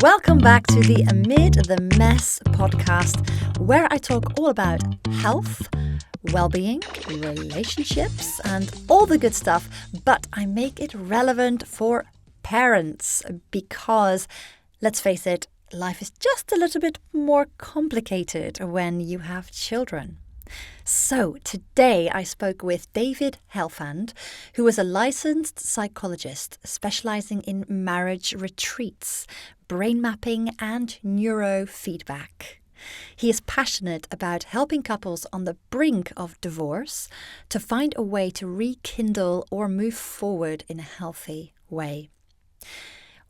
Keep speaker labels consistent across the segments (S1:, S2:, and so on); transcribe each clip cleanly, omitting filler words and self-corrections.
S1: Welcome back to the Amid the Mess podcast, where I talk all about health, well-being, relationships, and all the good stuff, but I make it relevant for parents because, let's face it, life is just a little bit more complicated when you have children. So today I spoke with David Helfand, who is a licensed psychologist specializing in marriage retreats, brain mapping and neurofeedback. He is passionate about helping couples on the brink of divorce to find a way to rekindle or move forward in a healthy way.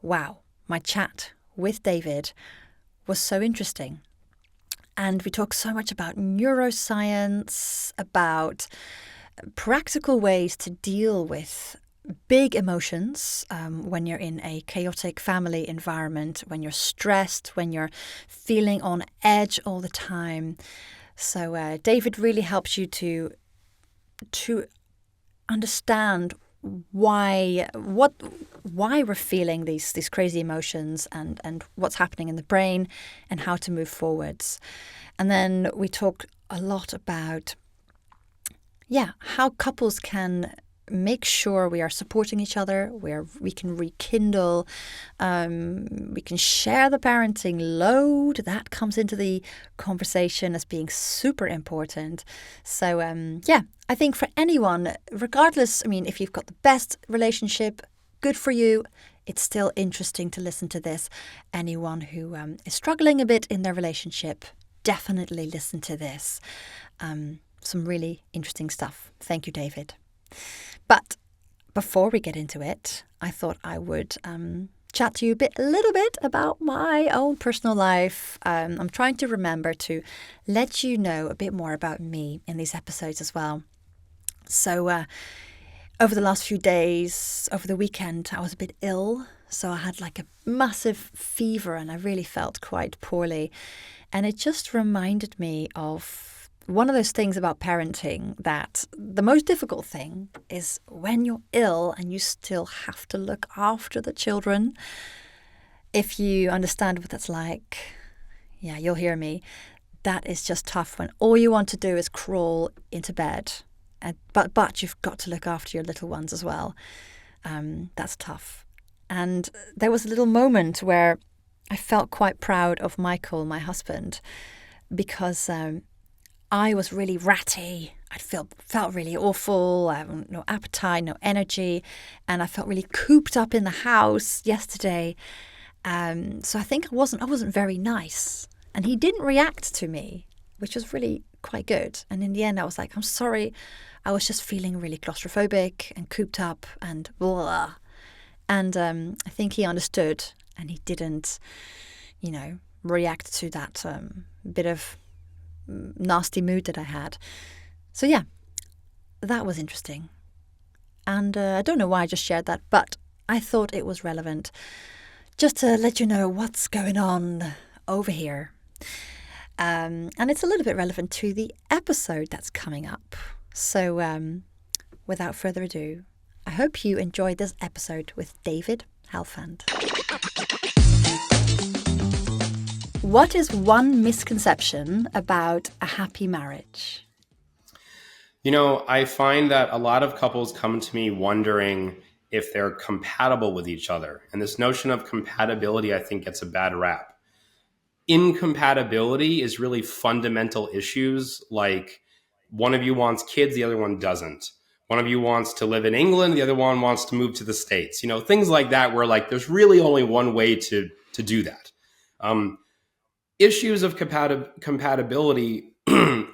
S1: Wow, my chat with David was so interesting. And we talk so much about neuroscience, about practical ways to deal with big emotions when you're in a chaotic family environment, when you're stressed, when you're feeling on edge all the time. So David really helps you to understand why we're feeling these crazy emotions and what's happening in the brain and how to move forwards. And then we talk a lot about how couples can make sure we are supporting each other, where we can rekindle, we can share the parenting load. That comes into the conversation as being super important. So I think for anyone, regardless, if you've got the best relationship, good for you. It's still interesting to listen to this. Anyone who is struggling a bit in their relationship, definitely listen to this. Some really interesting stuff. Thank you, David. But before we get into it, I thought I would chat to you a little bit about my own personal life. I'm trying to remember to let you know a bit more about me in these episodes as well. So over the last few days, over the weekend, I was a bit ill. So I had like a massive fever and I really felt quite poorly. And it just reminded me of one of those things about parenting, that the most difficult thing is when you're ill and you still have to look after the children. If you understand what that's like, you'll hear me. That is just tough when all you want to do is crawl into bed. But you've got to look after your little ones as well. That's tough. And there was a little moment where I felt quite proud of Michael, my husband, because I was really ratty. I felt really awful. I had no appetite, no energy, and I felt really cooped up in the house yesterday. So I think I wasn't very nice, and he didn't react to me, which was really quite good. And in the end, I was like, "I'm sorry. I was just feeling really claustrophobic and cooped up and blah." And I think he understood, and he didn't, react to that bit of nasty mood that I had. So that was interesting. And I don't know why I just shared that, but I thought it was relevant just to let you know what's going on over here. And it's a little bit relevant to the episode that's coming up. So without further ado, I hope you enjoyed this episode with David Helfand. What is one misconception about a happy marriage?
S2: I find that a lot of couples come to me wondering if they're compatible with each other. And this notion of compatibility, I think, gets a bad rap. Incompatibility is really fundamental issues like one of you wants kids, the other one doesn't. One of you wants to live in England, the other one wants to move to the States. Things like that where there's really only one way to do that. Issues of compatibility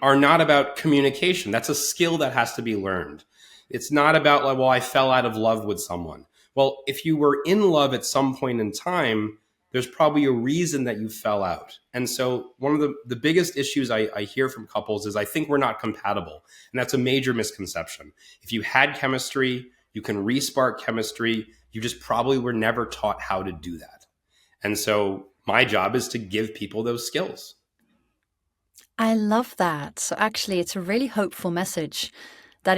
S2: are not about communication. That's a skill that has to be learned. It's not about I fell out of love with someone. Well, if you were in love at some point in time, there's probably a reason that you fell out. And so one of the biggest issues I hear from couples is I think we're not compatible. And that's a major misconception. If you had chemistry, you can re-spark chemistry. You just probably were never taught how to do that. And so my job is to give people those skills.
S1: I love that. So actually, it's a really hopeful message that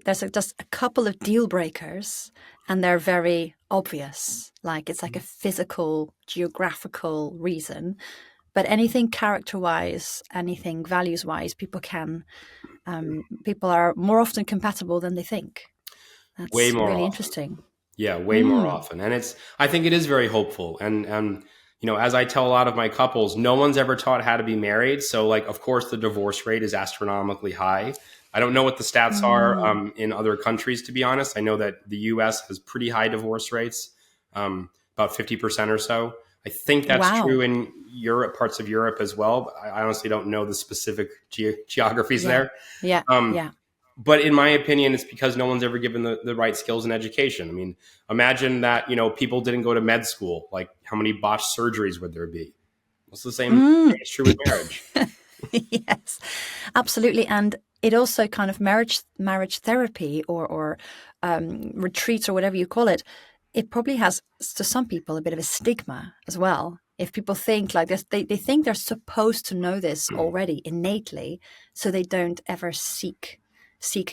S1: there's just a couple of deal breakers and they're very obvious. Like it's like a physical, geographical reason. But anything character-wise, anything values-wise, people are more often compatible than they think.
S2: Way
S1: That's
S2: more
S1: really
S2: often.
S1: interesting.
S2: Yeah, way more
S1: Mm.
S2: often. And I think it is very hopeful. And, as I tell a lot of my couples, no one's ever taught how to be married. So like, of course, the divorce rate is astronomically high. I don't know what the stats are
S1: Mm.
S2: in other countries, to be honest. I know that the US has pretty high divorce rates, about 50% or so. I think that's
S1: Wow.
S2: true in Europe, parts of Europe as well. But I honestly don't know the specific geographies
S1: Yeah.
S2: there.
S1: Yeah.
S2: Um,
S1: Yeah.
S2: but in my opinion, it's because no one's ever given the right skills and education. I mean, imagine that, people didn't go to med school. Like, how many botched surgeries would there be? It's the same thing
S1: Mm.
S2: is true with marriage.
S1: Yes, absolutely. And it also kind of marriage therapy or retreats or whatever you call it. It probably has to some people a bit of a stigma as well. If people think like this, they think they're supposed to know this already innately, so they don't ever seek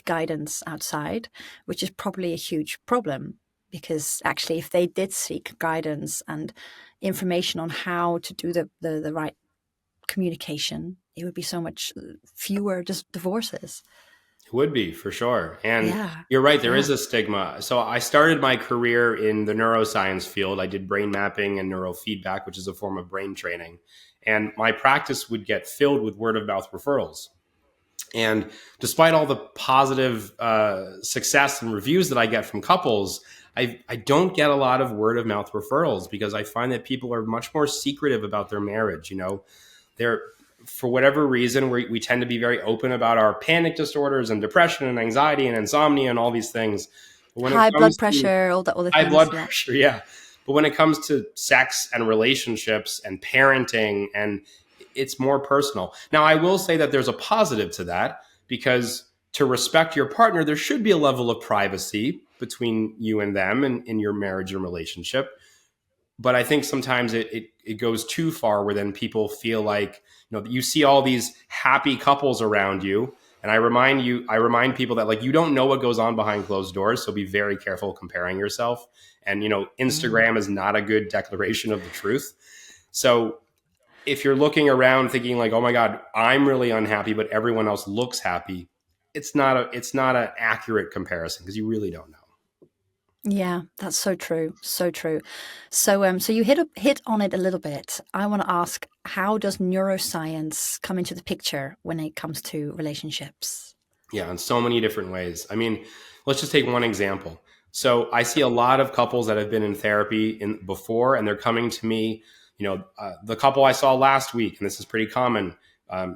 S1: guidance outside, which is probably a huge problem. Because actually, if they did seek guidance and information on how to do the right communication, it would be so much fewer just divorces.
S2: It would be for sure. And
S1: Yeah.
S2: you're right, there is
S1: Yeah.
S2: a stigma. So I started my career in the neuroscience field. I did brain mapping and neurofeedback, which is a form of brain training. And my practice would get filled with word of mouth referrals. And despite all the positive success and reviews that I get from couples, I don't get a lot of word of mouth referrals because I find that people are much more secretive about their marriage. They're, for whatever reason, we tend to be very open about our panic disorders and depression and anxiety and insomnia and all these things. But when it
S1: High blood
S2: comes to
S1: pressure, all the
S2: high
S1: things.
S2: blood
S1: Yeah.
S2: pressure, yeah. But when it comes to sex and relationships and parenting, and it's more personal. Now, I will say that there's a positive to that because to respect your partner, there should be a level of privacy between you and them and in your marriage and relationship. But I think sometimes it goes too far where then people feel like, you see all these happy couples around you. And I remind people that like, you don't know what goes on behind closed doors. So be very careful comparing yourself. And,
S1: Mm.
S2: Instagram is not a good declaration of the truth. So if you're looking around thinking like, oh my God, I'm really unhappy, but everyone else looks happy, it's not an accurate comparison because you really don't know.
S1: Yeah, that's so true. So true. So you hit on it a little bit. I want to ask, how does neuroscience come into the picture when it comes to relationships?
S2: Yeah, in so many different ways. I mean, let's just take one example. So I see a lot of couples that have been in therapy before, and they're coming to me. The couple I saw last week, and this is pretty common.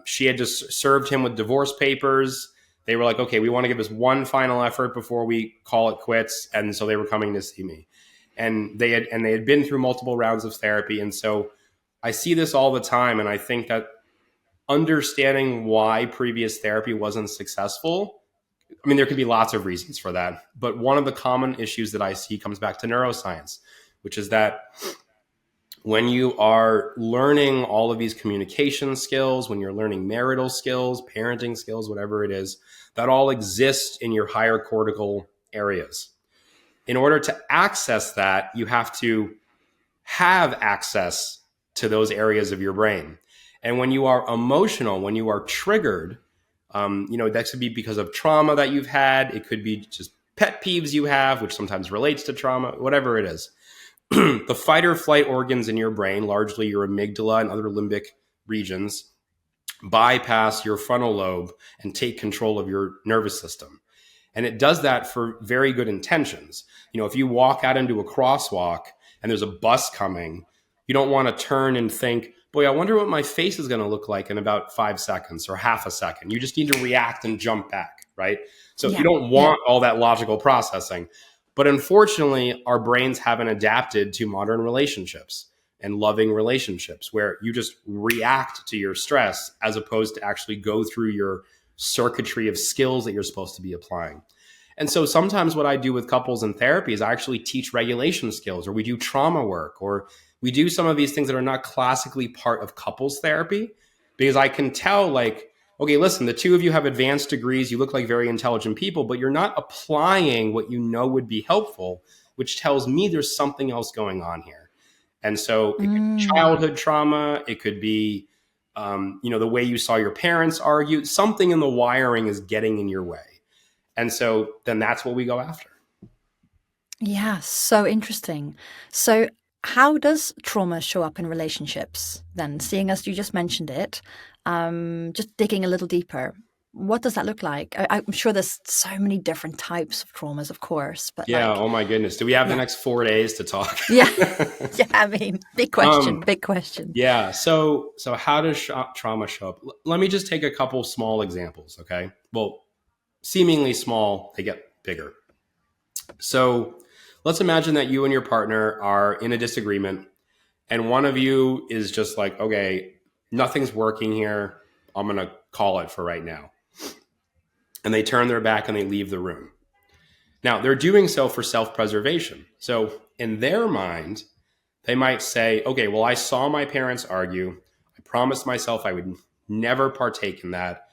S2: She had just served him with divorce papers. They were like, okay, we want to give this one final effort before we call it quits, and so they were coming to see me, and they had been through multiple rounds of therapy, and so I see this all the time, and I think that understanding why previous therapy wasn't successful. I mean, there could be lots of reasons for that, but one of the common issues that I see comes back to neuroscience, which is that when you are learning all of these communication skills, when you're learning marital skills, parenting skills, whatever it is, that all exists in your higher cortical areas. In order to access that, you have to have access to those areas of your brain. And when you are emotional, when you are triggered, that could be because of trauma that you've had. It could be just pet peeves you have, which sometimes relates to trauma, whatever it is. The fight or flight organs in your brain, largely your amygdala and other limbic regions, bypass your frontal lobe and take control of your nervous system. And it does that for very good intentions. If you walk out into a crosswalk and there's a bus coming, you don't want to turn and think, boy, I wonder what my face is going to look like in about 5 seconds or half a second. You just need to react and jump back, right? So you
S1: Yeah.
S2: don't
S1: Yeah.
S2: want all that logical processing. But unfortunately, our brains haven't adapted to modern relationships and loving relationships where you just react to your stress as opposed to actually go through your circuitry of skills that you're supposed to be applying. And so sometimes what I do with couples in therapy is I actually teach regulation skills, or we do trauma work, or we do some of these things that are not classically part of couples therapy, because I can tell like, okay, listen, the two of you have advanced degrees. You look like very intelligent people, but you're not applying what you know would be helpful which tells me there's something else going on here. And so it could be
S1: Mm.
S2: childhood trauma. It could be, the way you saw your parents argue. Something in the wiring is getting in your way. And so then that's what we go after.
S1: Yeah, so interesting. So, how does trauma show up in relationships then? Seeing as you just mentioned it, just digging a little deeper, what does that look like? I'm sure there's so many different types of traumas, of course, but
S2: Yeah.
S1: like,
S2: Oh my goodness. Do we have the
S1: yeah,
S2: next 4 days to talk?
S1: yeah, yeah. I mean, big question,
S2: um,
S1: big question.
S2: yeah. So how does trauma show up? Let me just take a couple small examples. Okay. Well, seemingly small, they get bigger. So let's imagine that you and your partner are in a disagreement, and one of you is just like, okay, nothing's working here. I'm going to call it for right now. And they turn their back and they leave the room. Now, they're doing so for self-preservation. So in their mind, they might say, okay, well, I saw my parents argue. I promised myself I would never partake in that.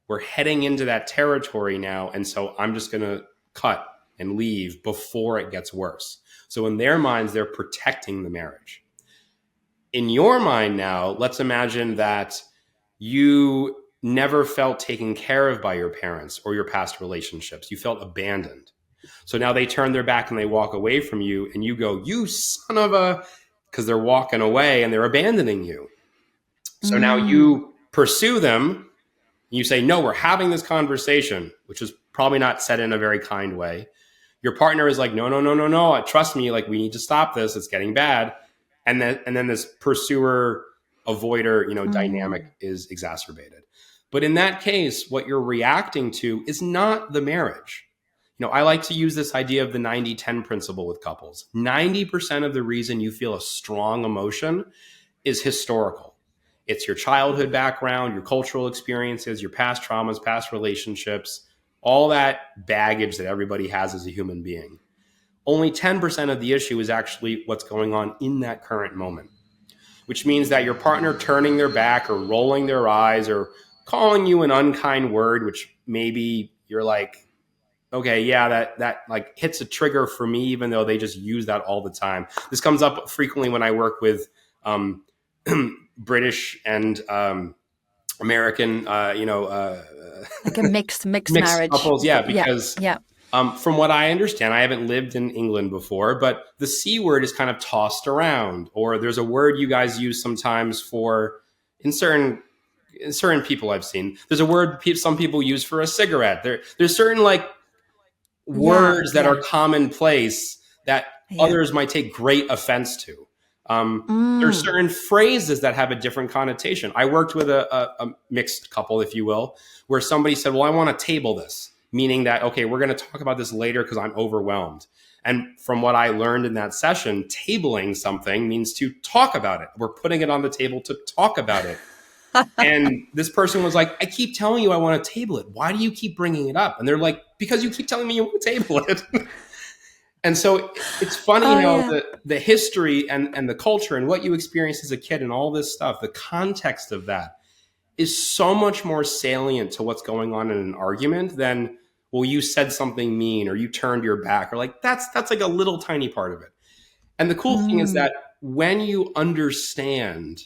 S2: We're heading into that territory now. And so I'm just going to cut and leave before it gets worse. So in their minds, they're protecting the marriage. In your mind now, let's imagine that you never felt taken care of by your parents or your past relationships. You felt abandoned. So now they turn their back and they walk away from you, and you go, you son of a, because they're walking away and they're abandoning you. So now
S1: Mm,
S2: you pursue them. You say, no, we're having this conversation, which is probably not said in a very kind way. Your partner is like, no, no, no, no, no. Trust me. Like, we need to stop this. It's getting bad. And then this pursuer avoider, dynamic
S1: mm,
S2: is exacerbated. But in that case, what you're reacting to is not the marriage. I like to use this idea of the 90-10 principle with couples. 90% of the reason you feel a strong emotion is historical. It's your childhood background, your cultural experiences, your past traumas, past relationships, all that baggage that everybody has as a human being. Only 10% of the issue is actually what's going on in that current moment, which means that your partner turning their back or rolling their eyes or calling you an unkind word, which maybe you're like, okay, yeah, that like hits a trigger for me, even though they just use that all the time. This comes up frequently when I work with um, British and American,
S1: like a mixed
S2: mixed
S1: marriage.
S2: couples. Yeah,
S1: Yeah,
S2: because
S1: yeah,
S2: from what I understand, I haven't lived in England before, but the C word is kind of tossed around, or there's a word you guys use sometimes for in certain people I've seen. There's a word some people use for a cigarette. There's certain like
S1: yeah,
S2: words that are
S1: yeah,
S2: commonplace that
S1: yeah.
S2: others might take great offense to. There's
S1: Mm,
S2: certain phrases that have a different connotation. I worked with a mixed couple, if you will, where somebody said, well, I want to table this, meaning that, okay, we're going to talk about this later because I'm overwhelmed. And from what I learned in that session, tabling something means to talk about it. We're putting it on the table to talk about it. And this person was like, I keep telling you I want to table it. Why do you keep bringing it up? And they're like, because you keep telling me you want to table it. And so it's funny
S1: oh
S2: how
S1: yeah.
S2: the history and the culture and what you experienced as a kid and all this stuff, the context of that is so much more salient to what's going on in an argument than, well, you said something mean or you turned your back, or like that's like a little tiny part of it. And the cool thing is
S1: Mm,
S2: that when you understand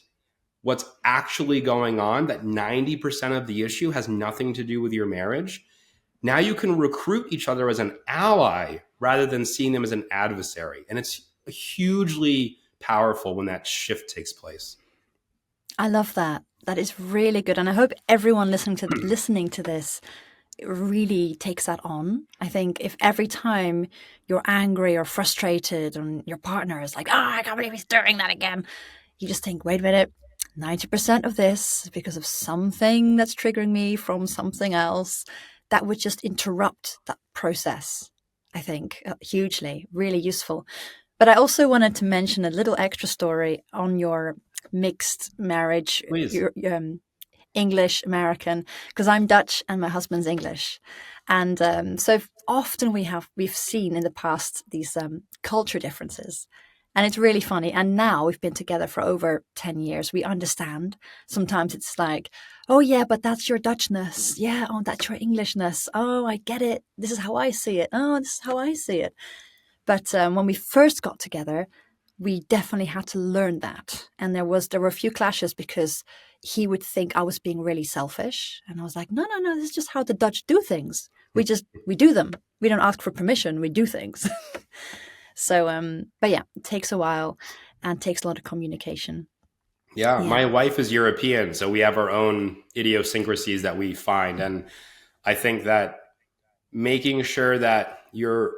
S2: what's actually going on, that 90% of the issue has nothing to do with your marriage, now you can recruit each other as an ally rather than seeing them as an adversary. And it's hugely powerful when that shift takes place.
S1: I love that. That is really good, and I hope everyone listening to this really takes that on. I think if every time you're angry or frustrated and your partner is like, I can't believe he's doing that again, you just think, wait a minute, 90% of this is because of something that's triggering me from something else, that would just interrupt that process, I think, hugely, really useful. But I also wanted to mention a little extra story on your mixed marriage,
S2: Please.
S1: your English American, because I'm Dutch and my husband's English, and so often we've seen in the past these culture differences, and it's really funny. And now we've been together for over 10 years. We understand. Sometimes it's like, oh yeah, but that's your Dutchness. Yeah, oh that's your Englishness. Oh, I get it. This is how I see it. Oh, this is how I see it. But when we first got together, we definitely had to learn that. And there were a few clashes because he would think I was being really selfish. And I was like, no, this is just how the Dutch do things. We do them. We don't ask for permission. We do things. So, but yeah, it takes a while and takes a lot of communication.
S2: Yeah, my wife is European, so we have our own idiosyncrasies that we find. And I think that making sure that you're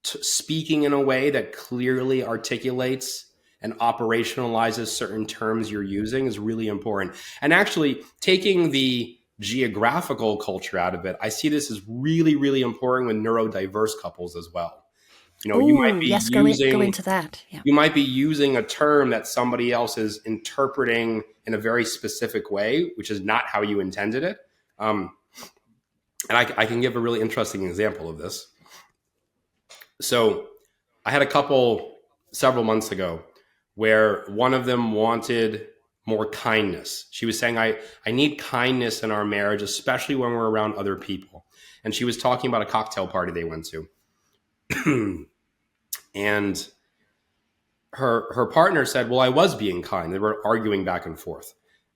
S2: speaking in a way that clearly articulates and operationalizes certain terms you're using is really important. And actually, taking the geographical culture out of it, I see this as really, really important with neurodiverse couples as well. You might
S1: Oh,
S2: be
S1: yes, go into that. Yeah.
S2: you might be using a term that somebody else is interpreting in a very specific way, which is not how you intended it. And I can give a really interesting example of this. So I had a couple several months ago where one of them wanted more kindness. She was saying, I need kindness in our marriage, especially when we're around other people. And she was talking about a cocktail party they went to. And her partner said, well, I was being kind. They were arguing back and forth.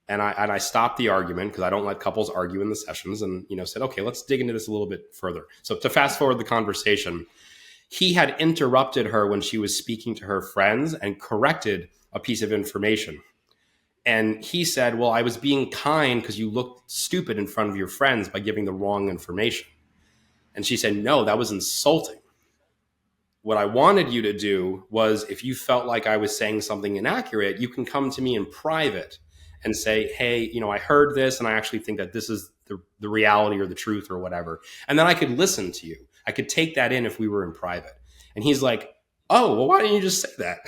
S2: And I stopped the argument because I don't let couples argue in the sessions, and said, okay, let's dig into this a little bit further. So to fast forward the conversation, he had interrupted her when she was speaking to her friends and corrected a piece of information. And he said, well, I was being kind because you looked stupid in front of your friends by giving the wrong information. And she said, no, that was insulting. What I wanted you to do was, if you felt like I was saying something inaccurate, you can come to me in private and say, hey, I heard this and I actually think that this is the reality or the truth or whatever. And then I could listen to you. I could take that in if we were in private. And he's like, oh, well, why didn't you just say that?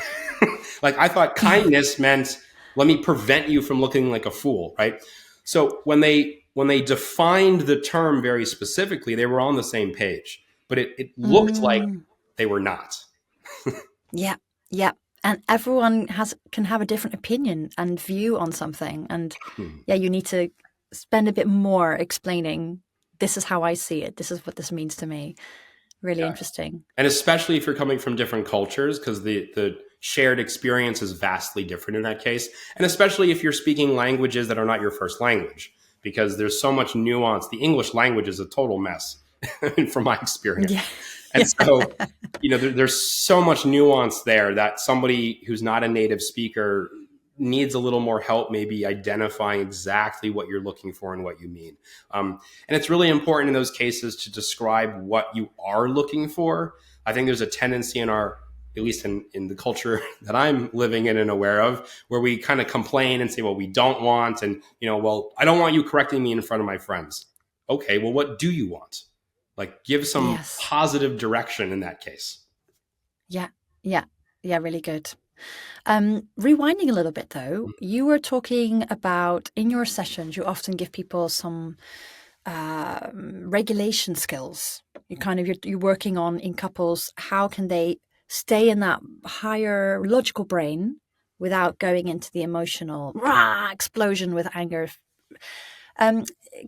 S2: Like, I thought kindness meant, let me prevent you from looking like a fool, right? So when they defined the term very specifically, they were on the same page, but it looked like they were not.
S1: Yeah. And everyone can have a different opinion and view on something. And you need to spend a bit more explaining, this is how I see it. This is what this means to me. Really interesting.
S2: And especially if you're coming from different cultures, because the shared experience is vastly different in that case. And especially if you're speaking languages that are not your first language, because there's so much nuance. The English language is a total mess from my experience.
S1: Yeah.
S2: And so, there's so much nuance there that somebody who's not a native speaker needs a little more help, maybe identifying exactly what you're looking for and what you mean. And it's really important in those cases to describe what you are looking for. I think there's a tendency in at least in the culture that I'm living in and aware of, where we kind of complain and say, well, we don't want, and, well, I don't want you correcting me in front of my friends. Okay, well, what do you want? Like, give some positive direction in that case.
S1: Yeah, really good. Rewinding a little bit, though, you were talking about, in your sessions, you often give people some regulation skills. You're working on, in couples, how can they stay in that higher logical brain without going into the emotional explosion with anger.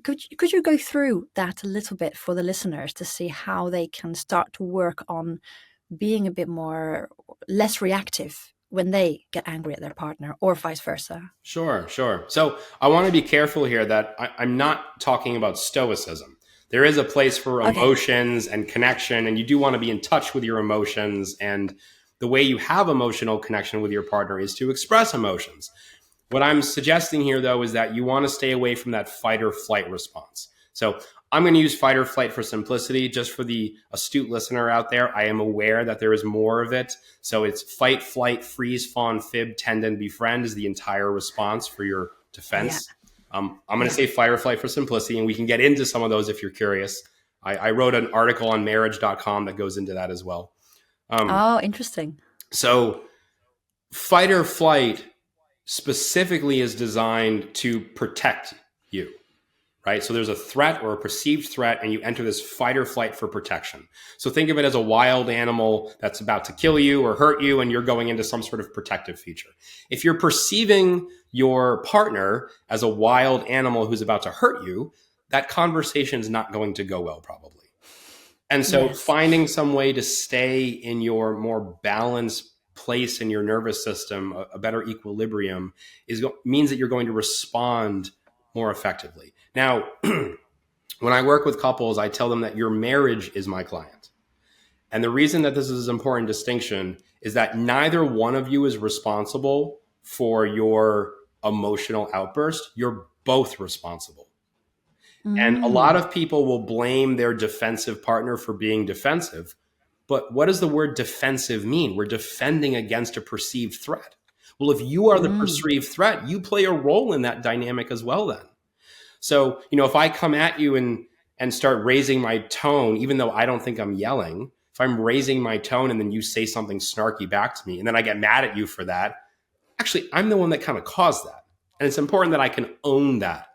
S1: Could you go through that a little bit for the listeners to see how they can start to work on being a bit less reactive when they get angry at their partner, or vice versa?
S2: Sure. So I want to be careful here that I'm not talking about stoicism. There is a place for emotions and connection, and you do want to be in touch with your emotions. And the way you have emotional connection with your partner is to express emotions. What I'm suggesting here, though, is that you want to stay away from that fight or flight response. So I'm going to use fight or flight for simplicity. Just for the astute listener out there, I am aware that there is more of it. So it's fight, flight, freeze, fawn, fib, tend, and befriend is the entire response for your defense. Yeah. I'm going to say fight or flight for simplicity, and we can get into some of those if you're curious. I wrote an article on marriage.com that goes into that as well.
S1: Interesting.
S2: So fight or flight specifically is designed to protect you, right? So there's a threat or a perceived threat, and you enter this fight or flight for protection. So think of it as a wild animal that's about to kill you or hurt you, and you're going into some sort of protective feature. If you're perceiving your partner as a wild animal who's about to hurt you, that conversation is not going to go well, probably. And so
S1: Yes.
S2: finding some way to stay in your more balanced place in your nervous system, a better equilibrium, means that you're going to respond more effectively. Now, when I work with couples, I tell them that your marriage is my client. And the reason that this is an important distinction is that neither one of you is responsible for your emotional outburst. You're both responsible. And a lot
S1: Mm.
S2: of people will blame their defensive partner for being defensive. But what does the word defensive mean? We're defending against a perceived threat. Well, if you are the
S1: Mm.
S2: perceived threat, you play a role in that dynamic as well then. So, if I come at you and start raising my tone, even though I don't think I'm yelling, if I'm raising my tone and then you say something snarky back to me and then I get mad at you for that, actually, I'm the one that kind of caused that. And it's important that I can own that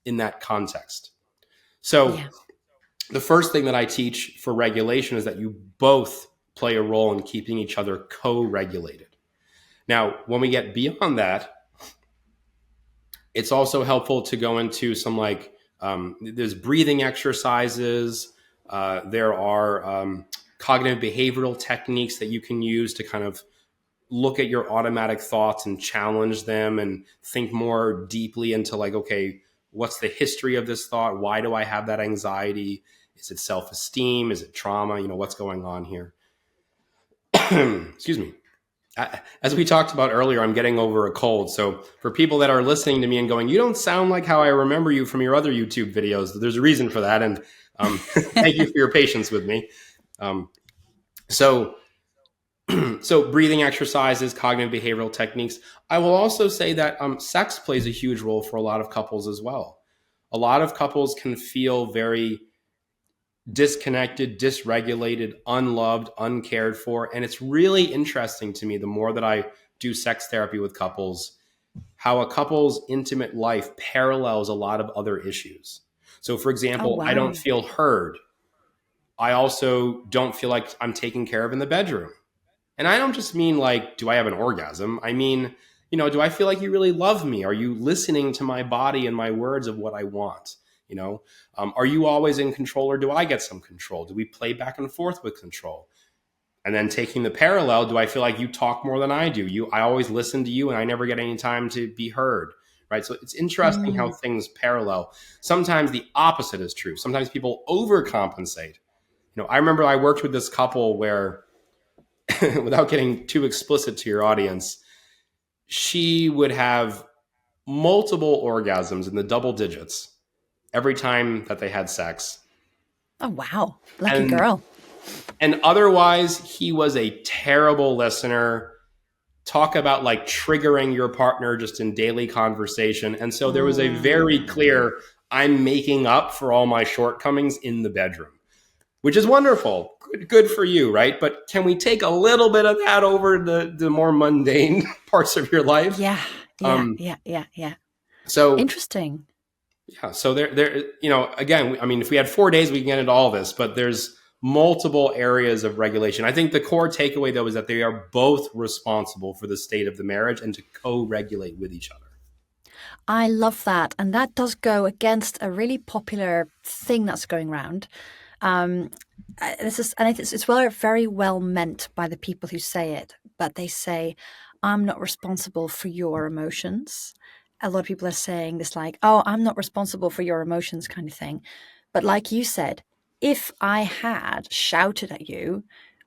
S2: in that context. So,
S1: Yeah.
S2: the first thing that I teach for regulation is that you both play a role in keeping each other co-regulated. Now, when we get beyond that, it's also helpful to go into some there's breathing exercises. There are cognitive behavioral techniques that you can use to kind of look at your automatic thoughts and challenge them and think more deeply into okay, what's the history of this thought? Why do I have that anxiety? Is it self-esteem? Is it trauma? What's going on here? Excuse me. As we talked about earlier, I'm getting over a cold. So for people that are listening to me and going, you don't sound like how I remember you from your other YouTube videos, there's a reason for that. And thank you for your patience with me. Um, so, so breathing exercises, cognitive behavioral techniques. I will also say that sex plays a huge role for a lot of couples as well. A lot of couples can feel very disconnected, dysregulated, unloved, uncared for. And it's really interesting to me, the more that I do sex therapy with couples, how a couple's intimate life parallels a lot of other issues. So, for
S1: Oh,
S2: example, I don't
S1: wow.
S2: feel heard. I also don't feel like I'm taken care of in the bedroom. And I don't just mean do I have an orgasm? I mean, do I feel like you really love me? Are you listening to my body and my words of what I want? Are you always in control or do I get some control? Do we play back and forth with control? And then taking the parallel, do I feel like you talk more than I do? I always listen to you and I never get any time to be heard, right? So it's interesting how
S1: Mm.
S2: things parallel. Sometimes the opposite is true. Sometimes people overcompensate. I remember I worked with this couple where, without getting too explicit to your audience, she would have multiple orgasms in the double digits every time that they had sex.
S1: Oh, wow. Lucky
S2: And
S1: girl.
S2: and otherwise he was a terrible listener. Talk about triggering your partner just in daily conversation. And so there was a very
S1: Mm.
S2: clear, I'm making up for all my shortcomings in the bedroom, which is wonderful. Good for you, right? But can we take a little bit of that over the more mundane parts of your life?
S1: Yeah. Yeah.
S2: Um,
S1: Yeah. Yeah. Yeah.
S2: so
S1: Interesting.
S2: Yeah. So again, I mean, if we had 4 days, we can get into all this, but there's multiple areas of regulation. I think the core takeaway, though, is that they are both responsible for the state of the marriage and to co-regulate with each other.
S1: I love that. And that does go against a really popular thing that's going around. Um, it's very well meant by the people who say it, but they say, I'm not responsible for your emotions. A lot of people are saying this oh, I'm not responsible for your emotions kind of thing. But like you said, if I had shouted at you,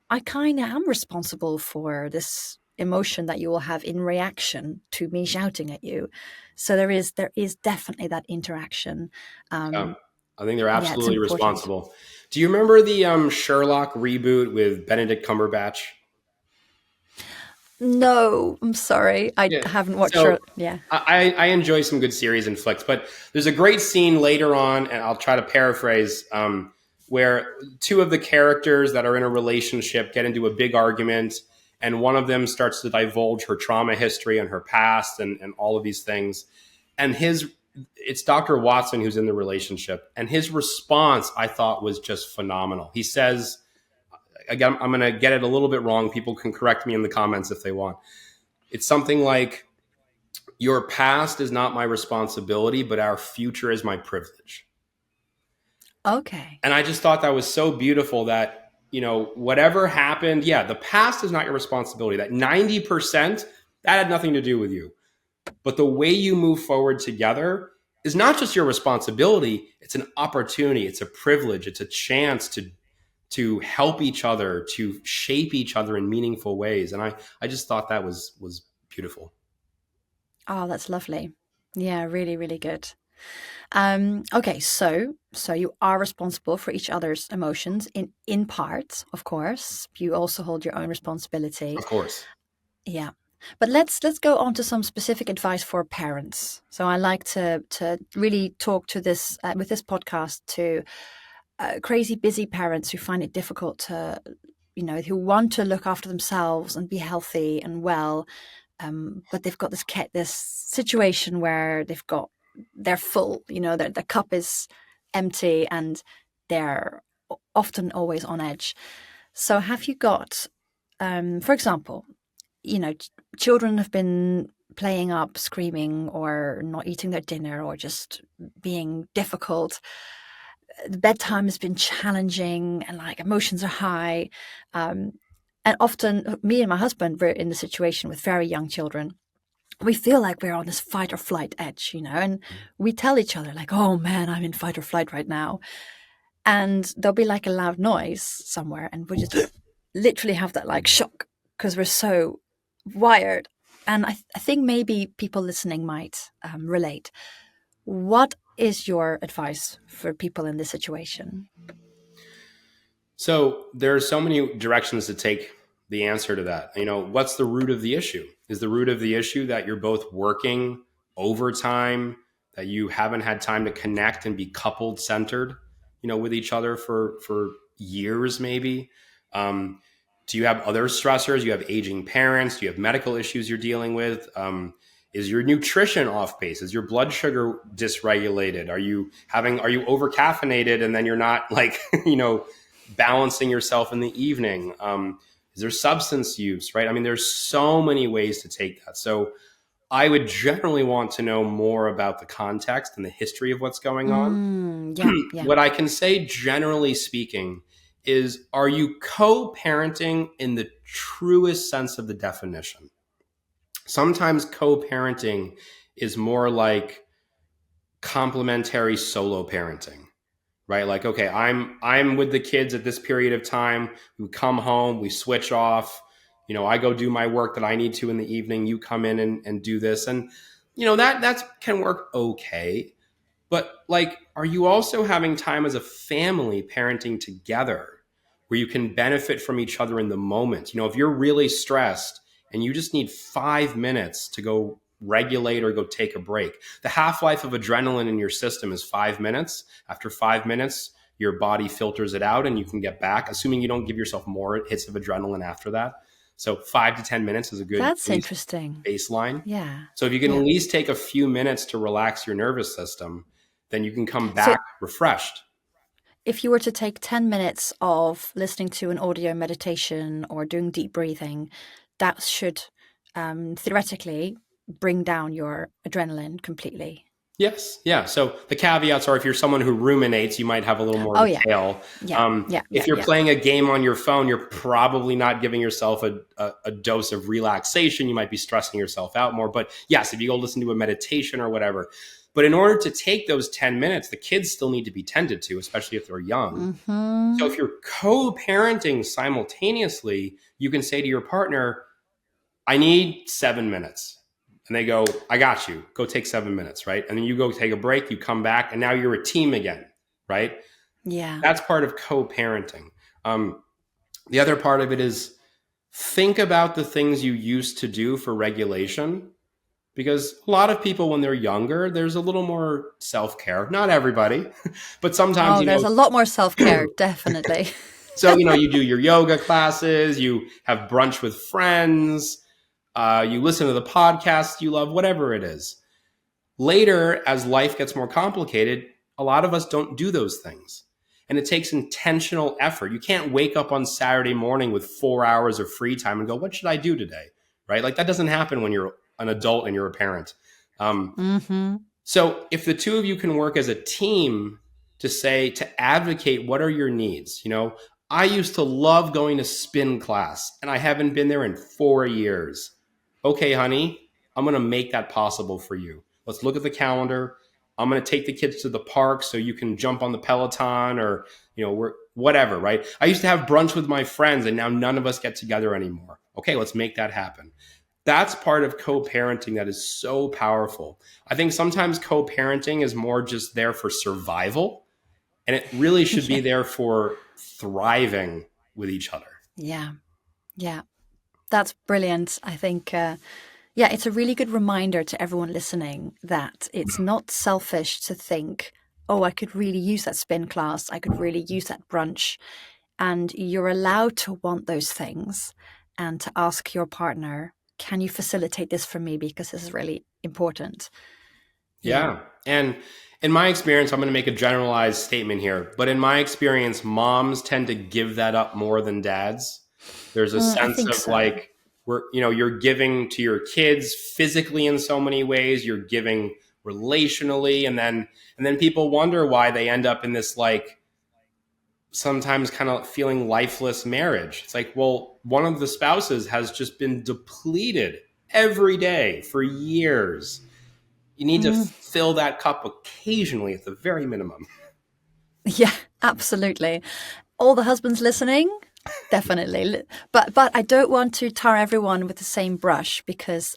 S1: I kind of am responsible for this emotion that you will have in reaction to me shouting at you. So there is definitely that interaction.
S2: Yeah.
S1: Um,
S2: I think they're
S1: yeah, it's
S2: absolutely
S1: important.
S2: responsible. Do you remember the Sherlock reboot with Benedict Cumberbatch?
S1: No, I'm sorry. I
S2: Yeah.
S1: haven't watched
S2: So
S1: her. Yeah.
S2: I enjoy some good series and flicks, but there's a great scene later on, and I'll try to paraphrase, where two of the characters that are in a relationship get into a big argument, and one of them starts to divulge her trauma history and her past and all of these things. And it's Dr. Watson who's in the relationship, and his response I thought was just phenomenal. He says, again, I'm going to get it a little bit wrong. People can correct me in the comments if they want. It's something like, your past is not my responsibility, but our future is my privilege.
S1: Okay.
S2: And I just thought that was so beautiful that, whatever happened, yeah, the past is not your responsibility. That 90%, that had nothing to do with you. But the way you move forward together is not just your responsibility, it's an opportunity, it's a privilege, it's a chance to help each other, to shape each other in meaningful ways. And I just thought that was beautiful.
S1: Oh, that's lovely. Yeah, really, really good. Okay, so you are responsible for each other's emotions in part, of course. You also hold your own responsibility.
S2: Of course.
S1: Yeah. But let's go on to some specific advice for parents. So I like to really talk to this with this podcast to crazy busy parents who find it difficult to, who want to look after themselves and be healthy and well, but they've got this situation where they're full, their cup is empty and they're often always on edge. So have you got, for example, children have been playing up, screaming, or not eating their dinner, or just being difficult. The bedtime has been challenging, and like emotions are high. And often, me and my husband were in the situation with very young children. We feel like we're on this fight or flight edge, and we tell each other, like, oh man, I'm in fight or flight right now. And there'll be like a loud noise somewhere, and we just literally have that like shock because we're so wired. And I think maybe people listening might relate. What is your advice for people in this situation?
S2: So there are so many directions to take the answer to that. What's the root of the issue? Is the root of the issue that you're both working overtime, that you haven't had time to connect and be coupled centered, with each other for years maybe? Do you have other stressors? You have aging parents? Do you have medical issues you're dealing with? Is your nutrition off base? Is your blood sugar dysregulated? Are you over caffeinated and then you're not like, balancing yourself in the evening? Is there substance use, right? I mean, there's so many ways to take that. So I would generally want to know more about the context and the history of what's going on.
S1: Yeah, yeah.
S2: What I can say, generally speaking, is, are you co-parenting in the truest sense of the definition? Sometimes co-parenting is more like complementary solo parenting, right? Like, okay, I'm with the kids at this period of time. We come home, we switch off. I go do my work that I need to in the evening. You come in and do this, and that can work okay. But like, are you also having time as a family parenting together where you can benefit from each other in the moment? If you're really stressed and you just need 5 minutes to go regulate or go take a break, the half-life of adrenaline in your system is 5 minutes. After 5 minutes, your body filters it out and you can get back, assuming you don't give yourself more hits of adrenaline after that. So 5 to 10 minutes is a good
S1: That's interesting.
S2: baseline.
S1: Yeah.
S2: So if you can
S1: Yeah.
S2: at least take a few minutes to relax your nervous system, then you can come back refreshed.
S1: If you were to take 10 minutes of listening to an audio meditation or doing deep breathing, that should theoretically bring down your adrenaline completely.
S2: Yes. Yeah. So the caveats are, if you're someone who ruminates, you might have a little more inhale. If you're playing a game on your phone, you're probably not giving yourself a dose of relaxation. You might be stressing yourself out more. But yes, if you go listen to a meditation or whatever. But in order to take those 10 minutes, the kids still need to be tended to, especially if they're young.
S1: Mm-hmm.
S2: So if you're co-parenting simultaneously, you can say to your partner, I need 7 minutes. And they go, I got you. Go take 7 minutes, right? And then you go take a break, you come back, and now you're a team again, right?
S1: Yeah.
S2: That's part of co-parenting. The other part of it is, think about the things you used to do for regulation. Because a lot of people, when they're younger, there's a little more self-care. Not everybody, but sometimes,
S1: there's a lot more self-care, definitely.
S2: So, you do your yoga classes, you have brunch with friends, you listen to the podcast you love, whatever it is. Later, as life gets more complicated, a lot of us don't do those things. And it takes intentional effort. You can't wake up on Saturday morning with 4 hours of free time and go, what should I do today? Right? Like, that doesn't happen when you're an adult and you're a parent. So if the two of you can work as a team to say, to advocate, what are your needs? I used to love going to spin class and I haven't been there in 4 years. Okay, honey, I'm going to make that possible for you. Let's look at the calendar. I'm going to take the kids to the park so you can jump on the Peloton or, whatever, right? I used to have brunch with my friends and now none of us get together anymore. Okay, let's make that happen. That's part of co-parenting that is so powerful. I think sometimes co-parenting is more just there for survival, and it really should be
S1: Yeah.
S2: there for thriving with each other.
S1: Yeah. Yeah. That's brilliant. I think, it's a really good reminder to everyone listening that it's not selfish to think, oh, I could really use that spin class. I could really use that brunch. And you're allowed to want those things and to ask your partner, can you facilitate this for me? Because this is really important. Yeah.
S2: Yeah. And in my experience, I'm going to make a generalized statement here, but in my experience, moms tend to give that up more than dads. There's a
S1: I
S2: sense
S1: think
S2: of
S1: so.
S2: like, you're giving to your kids physically in so many ways, you're giving relationally, and then people wonder why they end up in this like sometimes kind of feeling lifeless marriage. It's like, well, one of the spouses has just been depleted every day for years. You need to
S1: Mm.
S2: fill that cup occasionally at the very minimum.
S1: Yeah, absolutely. All the husbands listening, definitely. But I don't want to tar everyone with the same brush because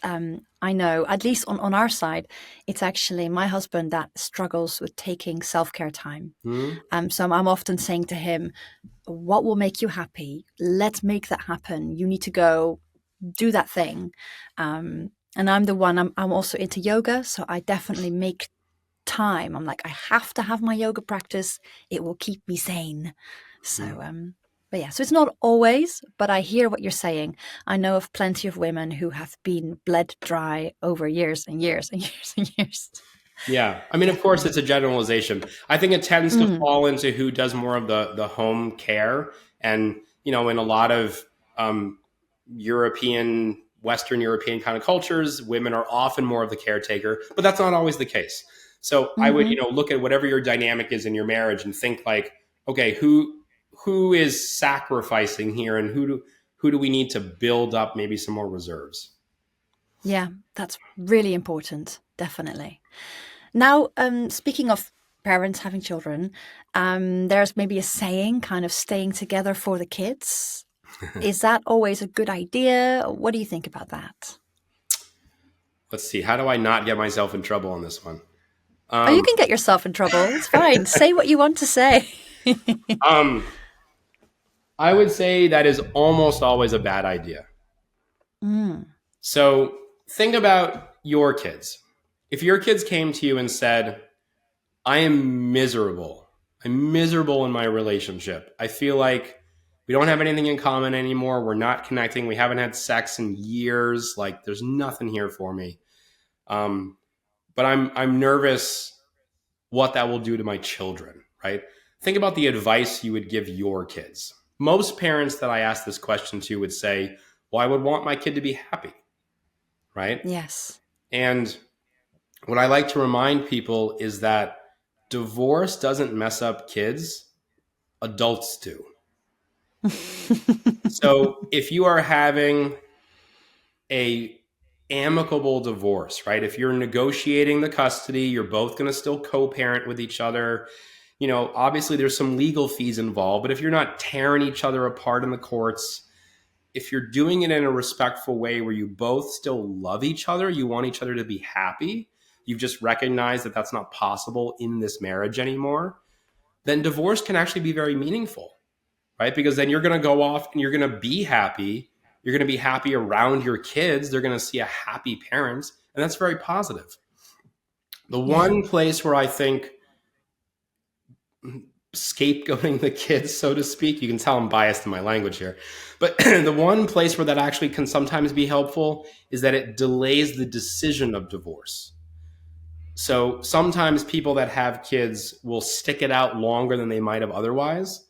S1: I know, at least on our side, it's actually my husband that struggles with taking self-care time.
S2: Hmm?
S1: So I'm often saying to him, what will make you happy? Let's make that happen. You need to go do that thing. And I'm the one, I'm also into yoga. So I definitely make time. I'm like, I have to have my yoga practice. It will keep me sane. So, but yeah, so it's not always, but I hear what you're saying. I know of plenty of women who have been bled dry over years and years and years and years.
S2: Yeah. I mean, of course,
S1: Definitely.
S2: it's a generalization. I think it tends to
S1: Mm,
S2: fall into who does more of the home care. And, in a lot of European, Western European kind of cultures, women are often more of the caretaker, but that's not always the case. So I would,
S1: hmm
S2: look at whatever your dynamic is in your marriage and think like, okay, who is sacrificing here and who do we need to build up maybe some more reserves?
S1: Yeah, that's really important. Definitely. Now, speaking of parents having children, there's maybe a saying kind of staying together for the kids. Is that always a good idea? What do you think about that?
S2: Let's see. How do I not get myself in trouble on this one?
S1: Oh, you
S2: Um,
S1: can get yourself in trouble. It's fine. Say what you want to say.
S2: um, I would say that is almost always a bad idea.
S1: Mm,
S2: So think about your kids. If your kids came to you and said, I am miserable. I'm miserable in my relationship. I feel like we don't have anything in common anymore. We're not connecting. We haven't had sex in years. Like there's nothing here for me. Um, but I'm nervous what that will do to my children, right? Think about the advice you would give your kids. Most parents that I ask this question to would say, well, I would want my kid to be happy, right?
S1: yes.
S2: And what I like to remind people is that divorce doesn't mess up kids, adults do. So if you are having a amicable divorce, right? If you're negotiating the custody, you're both going to still co-parent with each other. Obviously there's some legal fees involved, but if you're not tearing each other apart in the courts, if you're doing it in a respectful way where you both still love each other, you want each other to be happy, you've just recognized that that's not possible in this marriage anymore, then divorce can actually be very meaningful, right? Because then you're going to go off and you're going to be happy. You're going to be happy around your kids. They're going to see a happy parent, and that's very positive. The
S1: Yeah.
S2: one place where I think scapegoating the kids, so to speak, you can tell I'm biased in my language here, but the one place where that actually can sometimes be helpful is that it delays the decision of divorce. So sometimes people that have kids will stick it out longer than they might have otherwise,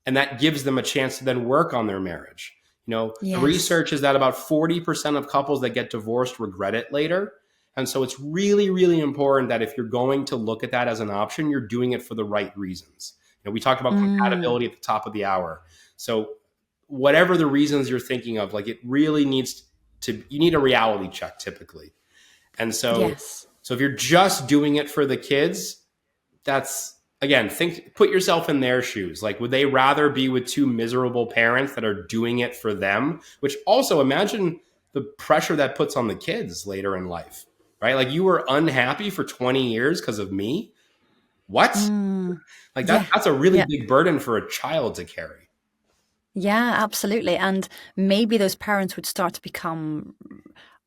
S2: and that gives them a chance to then work on their marriage. The
S1: Yes.
S2: research is that about 40% of couples that get divorced regret it later. And so it's really, really important that if you're going to look at that as an option, you're doing it for the right reasons. We talked about
S1: Mm,
S2: compatibility at the top of the hour. So whatever the reasons you're thinking of, like, it really needs to, you need a reality check typically. And
S1: yes.
S2: so if you're just doing it for the kids, that's, again, put yourself in their shoes. Like, would they rather be with two miserable parents that are doing it for them? Which also, imagine the pressure that puts on the kids later in life, right? Like, you were unhappy for 20 years because of me. What?
S1: Mm,
S2: Like,
S1: yeah.
S2: that's a really
S1: Yeah.
S2: big burden for a child to carry.
S1: Yeah, absolutely. And maybe those parents would start to become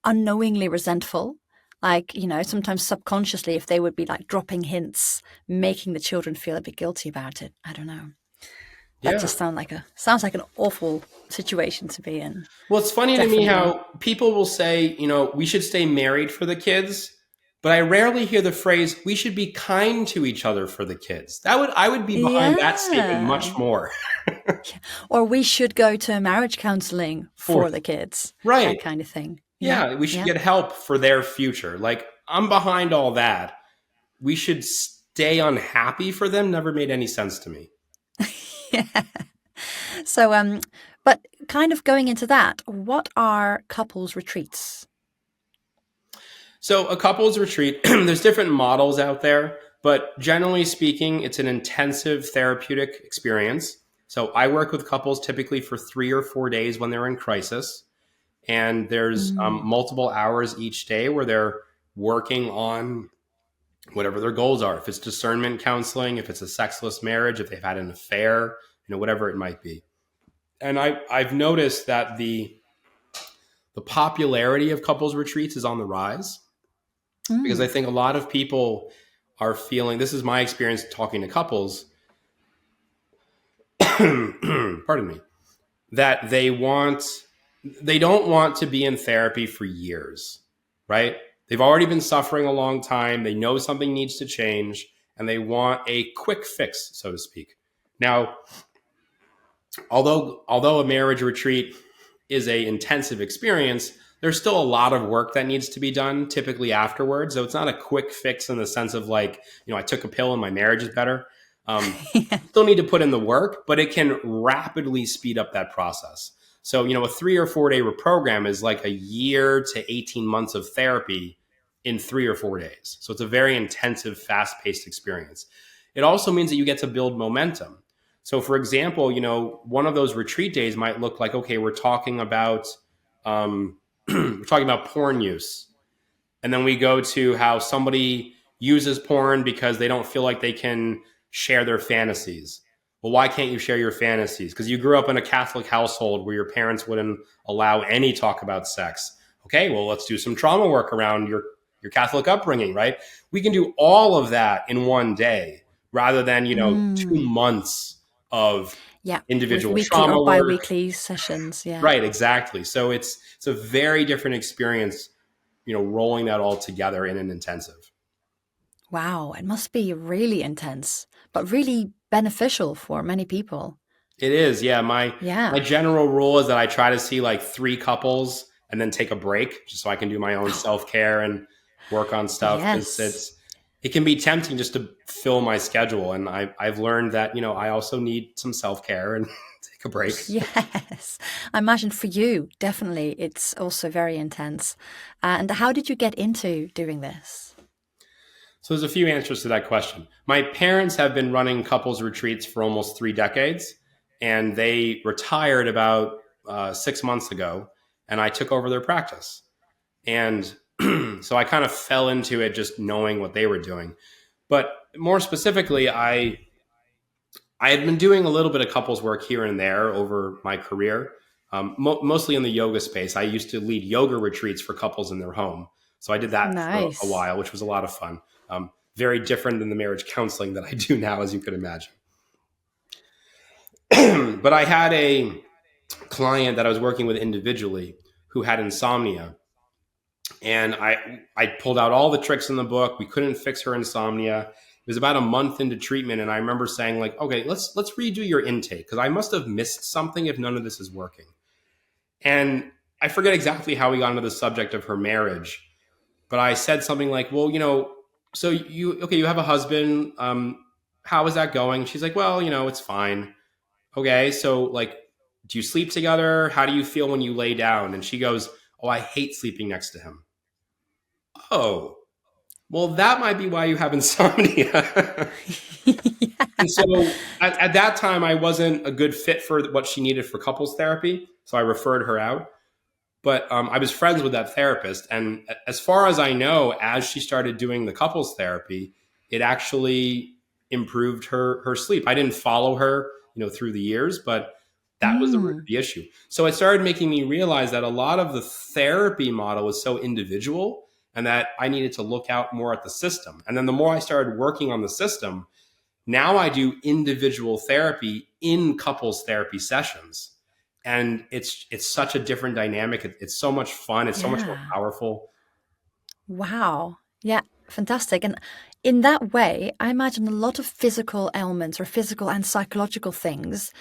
S1: unknowingly resentful. Like, sometimes subconsciously, if they would be like dropping hints, making the children feel a bit guilty about it. I don't know. That
S2: Yeah.
S1: just sounds like an awful situation to be in.
S2: Well, it's funny to me
S1: Definitely.
S2: how people will say, we should stay married for the kids, but I rarely hear the phrase, we should be kind to each other for the kids. I would be behind that statement
S1: Yeah.
S2: much more.
S1: Or we should go to marriage counseling
S2: For
S1: for the kids.
S2: Right.
S1: That kind of thing. Yeah.
S2: Yeah, we should
S1: Yeah.
S2: get help for their future. Like, I'm behind all that. We should stay unhappy for them never made any sense to me.
S1: Yeah. So, but kind of going into that, what are couples retreats?
S2: So, a couples retreat, there's different models out there, but generally speaking, it's an intensive therapeutic experience. So, I work with couples typically for 3 or 4 days when they're in crisis. And there's
S1: Mm.
S2: multiple hours each day where they're working on whatever their goals are. If it's discernment counseling, if it's a sexless marriage, if they've had an affair, whatever it might be. And I've noticed that the popularity of couples retreats is on the rise, because I
S1: Mm.
S2: think a lot of people are feeling, this is my experience talking to couples, pardon me, that they don't want to be in therapy for years, right? They've already been suffering a long time. They know something needs to change, and they want a quick fix, so to speak. Now, although a marriage retreat is a intensive experience, there's still a lot of work that needs to be done typically afterwards. So it's not a quick fix in the sense of, like, I took a pill and my marriage is better.
S1: Yeah.
S2: Still need to put in the work, but it can rapidly speed up that process. So, a 3 or 4 day program is like a year to 18 months of therapy in 3 or 4 days. So it's a very intensive, fast paced experience. It also means that you get to build momentum. So, for example, one of those retreat days might look like, okay, we're talking about porn use, and then we go to how somebody uses porn because they don't feel like they can share their fantasies. Well, why can't you share your fantasies? Because you grew up in a Catholic household where your parents wouldn't allow any talk about sex. Okay, well, let's do some trauma work around your Catholic upbringing, right? We can do all of that in one day rather than, 2 months of
S1: Yeah. With
S2: individual
S1: weekly or
S2: trauma work.
S1: bi-weekly sessions. Yeah.
S2: Right, exactly. So it's a very different experience, rolling that all together in an intensive.
S1: Wow. It must be really intense, but really beneficial for many people.
S2: It is, yeah. My
S1: Yeah.
S2: general rule is that I try to see like 3 couples and then take a break just so I can do my own self care and work on stuff, because
S1: Yes.
S2: it can be tempting just to fill my schedule, and I've learned that I also need some self care and take a break.
S1: Yes. I imagine for you, definitely, it's also very intense. And how did you get into doing this?
S2: So there's a few answers to that question. My parents have been running couples retreats for almost 3 decades, and they retired about 6 months ago, and I took over their practice. And so I kind of fell into it just knowing what they were doing. But more specifically, I had been doing a little bit of couples work here and there over my career, mostly in the yoga space. I used to lead yoga retreats for couples in their home. So I did that for a
S1: Nice.
S2: while, which was a lot of fun. Very different than the marriage counseling that I do now, as you could imagine. But I had a client that I was working with individually who had insomnia, and I pulled out all the tricks in the book. We couldn't fix her insomnia. It was about a month into treatment, and I remember saying, like, okay, let's redo your intake, because I must have missed something if none of this is working. And I forget exactly how we got into the subject of her marriage, But I said something like, well, so you have a husband. How is that going? She's like, well, it's fine. Okay, so like, do you sleep together? How do you feel when you lay down? And she goes, oh, I hate sleeping next to him. Oh, well, that might be why you have insomnia. And so at that time, I wasn't a good fit for what she needed for couples therapy. So I referred her out. But I was friends with that therapist. And as far as I know, as she started doing the couples therapy, it actually improved her sleep. I didn't follow her, through the years, but that was the root of
S1: Mm.
S2: the issue. So it started making me realize that a lot of the therapy model was so individual and that I needed to look out more at the system. And then the more I started working on the system, now I do individual therapy in couples therapy sessions. And it's such a different dynamic. It's so much fun. It's so much more
S1: Yeah.
S2: powerful.
S1: Wow. Yeah, fantastic. And in that way, I imagine a lot of physical ailments or physical and psychological things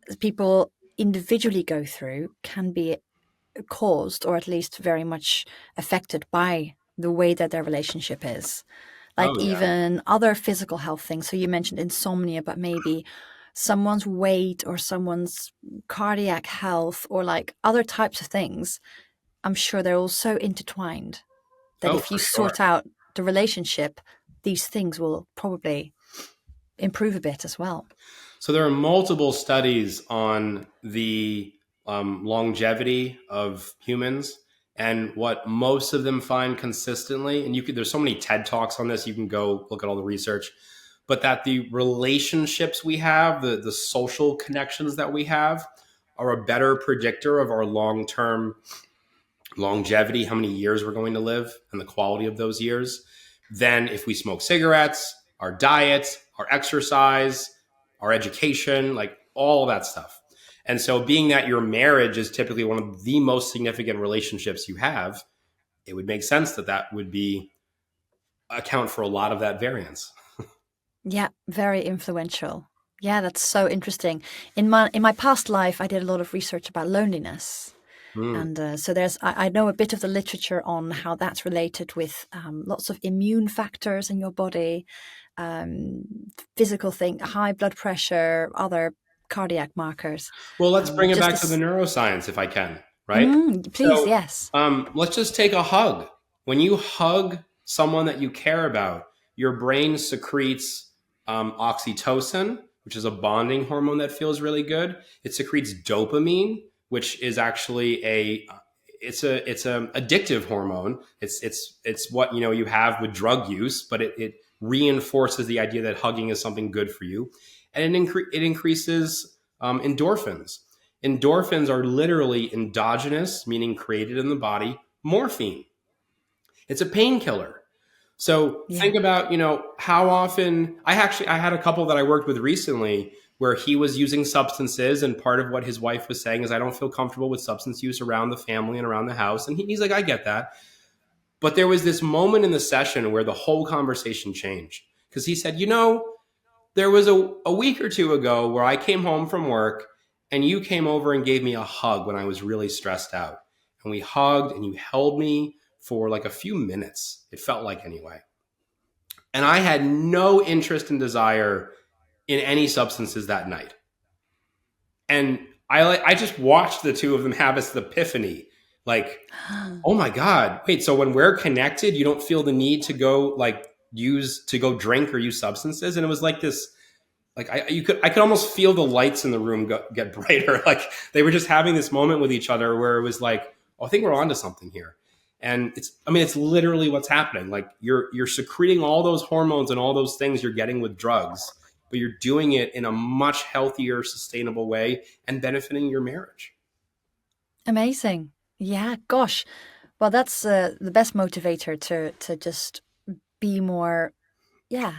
S1: that people individually go through can be caused or at least very much affected by the way that their relationship is. Like
S2: Oh yeah.
S1: even other physical health things. So you mentioned insomnia, but maybe someone's weight or someone's cardiac health or like other types of things. I'm sure they're all so intertwined that
S2: Oh,
S1: if you
S2: for sure.
S1: sort out the relationship, these things will probably improve a bit as well.
S2: So there are multiple studies on the longevity of humans, and what most of them find consistently. And there's so many TED talks on this. You can go look at all the research, but that the relationships we have, the social connections that we have, are a better predictor of our long term longevity, how many years we're going to live, and the quality of those years, than if we smoke cigarettes, our diet, our exercise, our education, like all of that stuff. And so, being that your marriage is typically one of the most significant relationships you have, it would make sense that that would be account for a lot of that variance.
S1: Yeah, very influential. Yeah, that's so interesting. In my past life, I did a lot of research about loneliness,
S2: Mm.
S1: and so I know a bit of the literature on how that's related with lots of immune factors in your body, um, physical thing, high blood pressure, other cardiac markers.
S2: Well, let's bring it
S1: Just
S2: back to the
S1: as
S2: neuroscience if I can, right?
S1: please,
S2: So
S1: yes.
S2: let's just take a hug. When you hug someone that you care about, your brain secretes oxytocin, which is a bonding hormone that feels really good. It secretes dopamine, which is actually a addictive hormone. It's what you have with drug use, but it reinforces the idea that hugging is something good for you, and it increases endorphins. Endorphins are literally endogenous, meaning created in the body, morphine. It's a painkiller. So
S1: Yeah.
S2: think about, how often I had a couple that I worked with recently where he was using substances, and part of what his wife was saying is, I don't feel comfortable with substance use around the family and around the house. And he's like, I get that. But there was this moment in the session where the whole conversation changed because he said, there was a week or two ago where I came home from work and you came over and gave me a hug when I was really stressed out. And we hugged and you held me for like a few minutes. It felt like, anyway. And I had no interest and desire in any substances that night. And I just watched the two of them have this epiphany, like, oh my God, wait, so when we're connected, you don't feel the need to go drink or use substances. And it was like this, like I could almost feel the lights in the room get brighter. Like they were just having this moment with each other where it was like, oh, I think we're onto something here. And it's literally what's happening. Like you're secreting all those hormones and all those things you're getting with drugs, but you're doing it in a much healthier, sustainable way and benefiting your marriage.
S1: Amazing. Yeah, gosh. Well, that's the best motivator to just be more, yeah,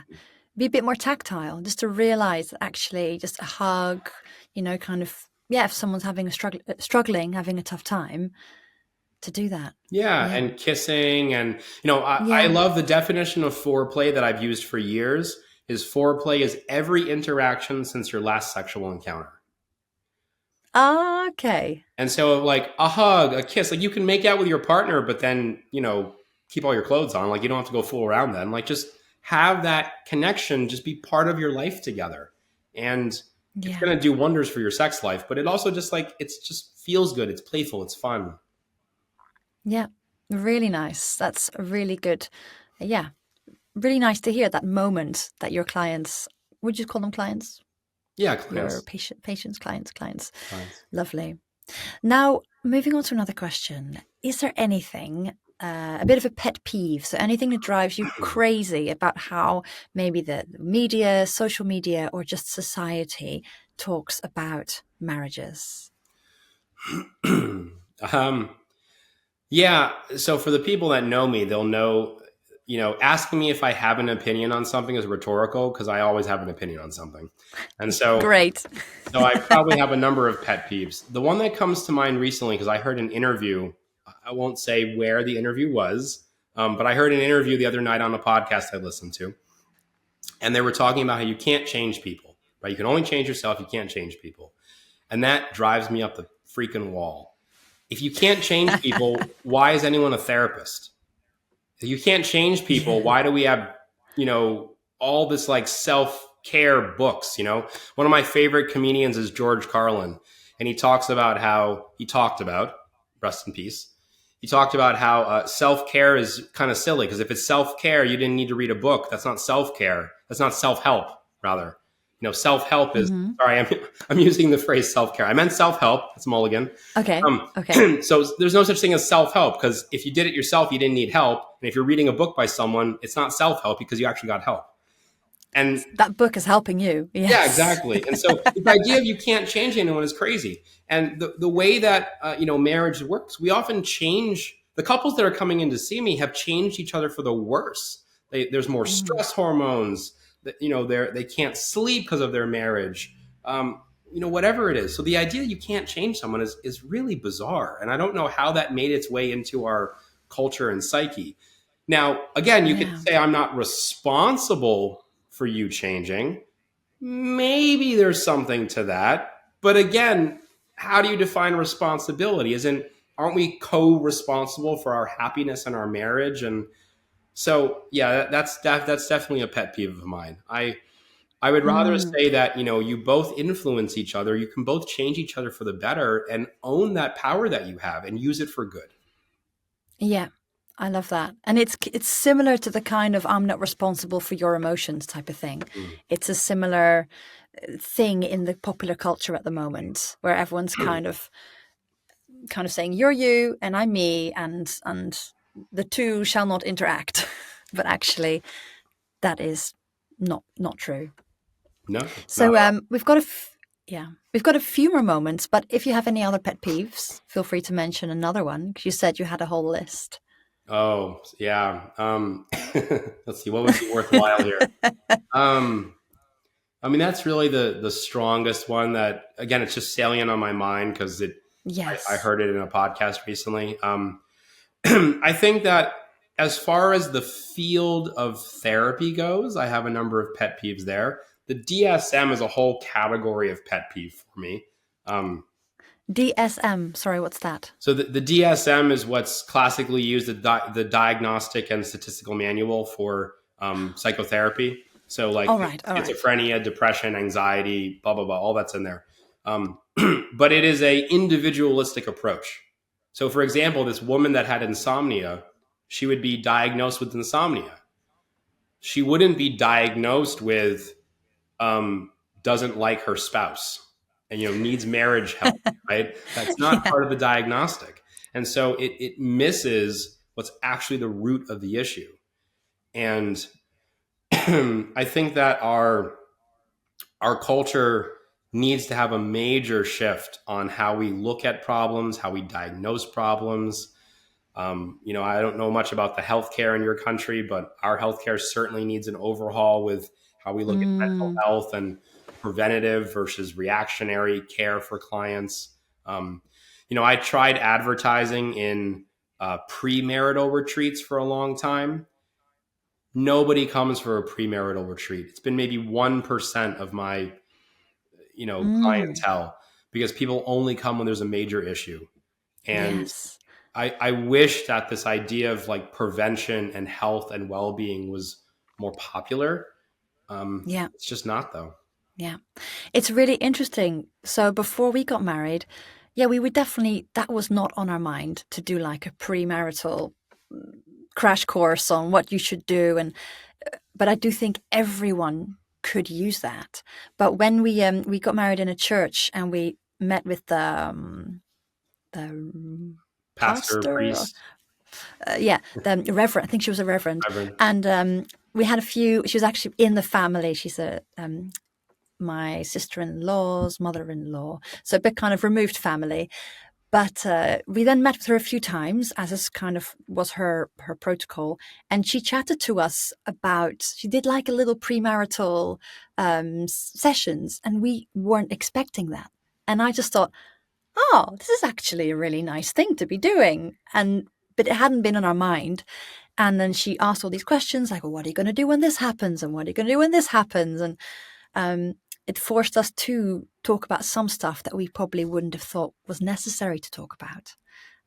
S1: be a bit more tactile, just to realize that actually just a hug, kind of, yeah, if someone's having struggling, having a tough time, to do that.
S2: Yeah,
S1: Yeah.
S2: and kissing, and I
S1: Yeah.
S2: love the definition of foreplay that I've used for years. Is foreplay is every interaction since your last sexual encounter.
S1: Okay.
S2: And so, like a hug, a kiss, like you can make out with your partner, but then, keep all your clothes on. Like, you don't have to go fool around then. Like, just have that connection, just be part of your life together. And it's
S1: Yeah.
S2: going to do wonders for your sex life, but it also just like, it's just feels good. It's playful. It's fun.
S1: Yeah. Really nice. That's a really good. Yeah. Really nice to hear that moment that your clients, would you call them clients?
S2: Yeah.
S1: Your
S2: Clients.
S1: patients, clients.
S2: Clients.
S1: Lovely. Now, moving on to another question. Is there anything, a bit of a pet peeve, so anything that drives you crazy about how maybe the media, social media, or just society talks about marriages?
S2: um, Yeah. So for the people that know me, they'll know, asking me if I have an opinion on something is rhetorical because I always have an opinion on something. And
S1: Great.
S2: so I probably have a number of pet peeves. The one that comes to mind recently, because I heard an interview, I won't say where the interview was, but I heard an interview the other night on a podcast I listened to. And they were talking about how you can't change people, right? You can only change yourself. You can't change people. And that drives me up the freaking wall. If you can't change people, why is anyone a therapist? If you can't change people,
S1: Yeah.
S2: why do we have, all this like self-care books? One of my favorite comedians is George Carlin. And he talks about how rest in peace. He talked about how self-care is kind of silly because if it's self-care, you didn't need to read a book. That's not self-care. That's not self-help, rather. Self-help is,
S1: Hmm.
S2: sorry, I'm using the phrase self-care. I meant self-help. That's mulligan.
S1: Okay.
S2: Um,
S1: Okay.
S2: so there's no such thing as self-help because if you did it yourself, you didn't need help. And if you're reading a book by someone, it's not self-help because you actually got help. And
S1: That book is helping you.
S2: yeah,
S1: Yes.
S2: exactly. And so the idea of you can't change anyone is crazy. And the way that, marriage works, we often change. The couples that are coming in to see me have changed each other for the worse. There's more
S1: Mm.
S2: stress hormones that, they can't sleep because of their marriage. Whatever it is. So the idea you can't change someone is really bizarre. And I don't know how that made its way into our culture and psyche. Now, again, you could
S1: Yeah.
S2: say I'm not responsible for you changing. Maybe there's something to that. But again, how do you define responsibility? Aren't we co-responsible for our happiness and our marriage? And so, yeah, that's definitely a pet peeve of mine. I would rather
S1: Mm.
S2: say that, you both influence each other. You can both change each other for the better and own that power that you have and use it for good.
S1: Yeah, I love that. And it's similar to the kind of I'm not responsible for your emotions type of thing.
S2: Mm.
S1: It's a similar thing in the popular culture at the moment where everyone's kind of saying you're you and I'm me and the two shall not interact. But actually that is not true.
S2: No, not
S1: So we've got a few more moments, but if you have any other pet peeves, feel free to mention another one because you said you had a whole list.
S2: Oh, yeah. Let's see, what would be worthwhile here? Um, I mean, that's really the strongest one that, again, it's just salient on my mind because I
S1: Yes.
S2: heard it in a podcast recently. I think that as far as the field of therapy goes, I have a number of pet peeves there. The DSM is a whole category of pet peeve for me. Um,
S1: DSM. Sorry, what's that?
S2: so the DSM is what's classically used the Diagnostic and Statistical Manual for psychotherapy. So like
S1: All right. All right.
S2: schizophrenia, depression, anxiety, blah blah blah, all that's in there. Um, but it is a individualistic approach. So, for example, this woman that had insomnia, she would be diagnosed with insomnia. She wouldn't be diagnosed with um, doesn't like her spouse and needs marriage help, right? That's not
S1: Yeah.
S2: part of the diagnostic, and so it misses what's actually the root of the issue. And I think that our culture needs to have a major shift on how we look at problems, how we diagnose problems. I don't know much about the healthcare in your country, but our healthcare certainly needs an overhaul with how we look at mental
S1: Mm.
S2: health and preventative versus reactionary care for clients. Um, I tried advertising in premarital retreats for a long time. Nobody comes for a premarital retreat. It's been maybe 1% of my
S1: Mm.
S2: clientele because people only come when there's a major issue. And
S1: Yes.
S2: I wish that this idea of like prevention and health and well-being was more popular.
S1: Yeah.
S2: It's just not though.
S1: Yeah. It's really interesting. So before we got married, yeah, we would definitely, that was not on our mind to do like a premarital crash course on what you should do. But I do think everyone could use that. But when we got married in a church and we met with the
S2: Pastor,
S1: pastor,
S2: priest,
S1: yeah, the reverend. I think she was a reverend,
S2: reverend.
S1: and we had a few. She was actually in the family. She's a my sister-in-law's mother-in-law, so a bit kind of removed family. But we then met with her a few times, as is kind of was her protocol, and she chatted to us about. She did like a little premarital sessions, and we weren't expecting that. And I just thought, oh, this is actually a really nice thing to be doing, and but it hadn't been on our mind. And then she asked all these questions, like, well, what are you going to do when this happens, and what are you going to do when this happens, and um, it forced us to talk about some stuff that we probably wouldn't have thought was necessary to talk about.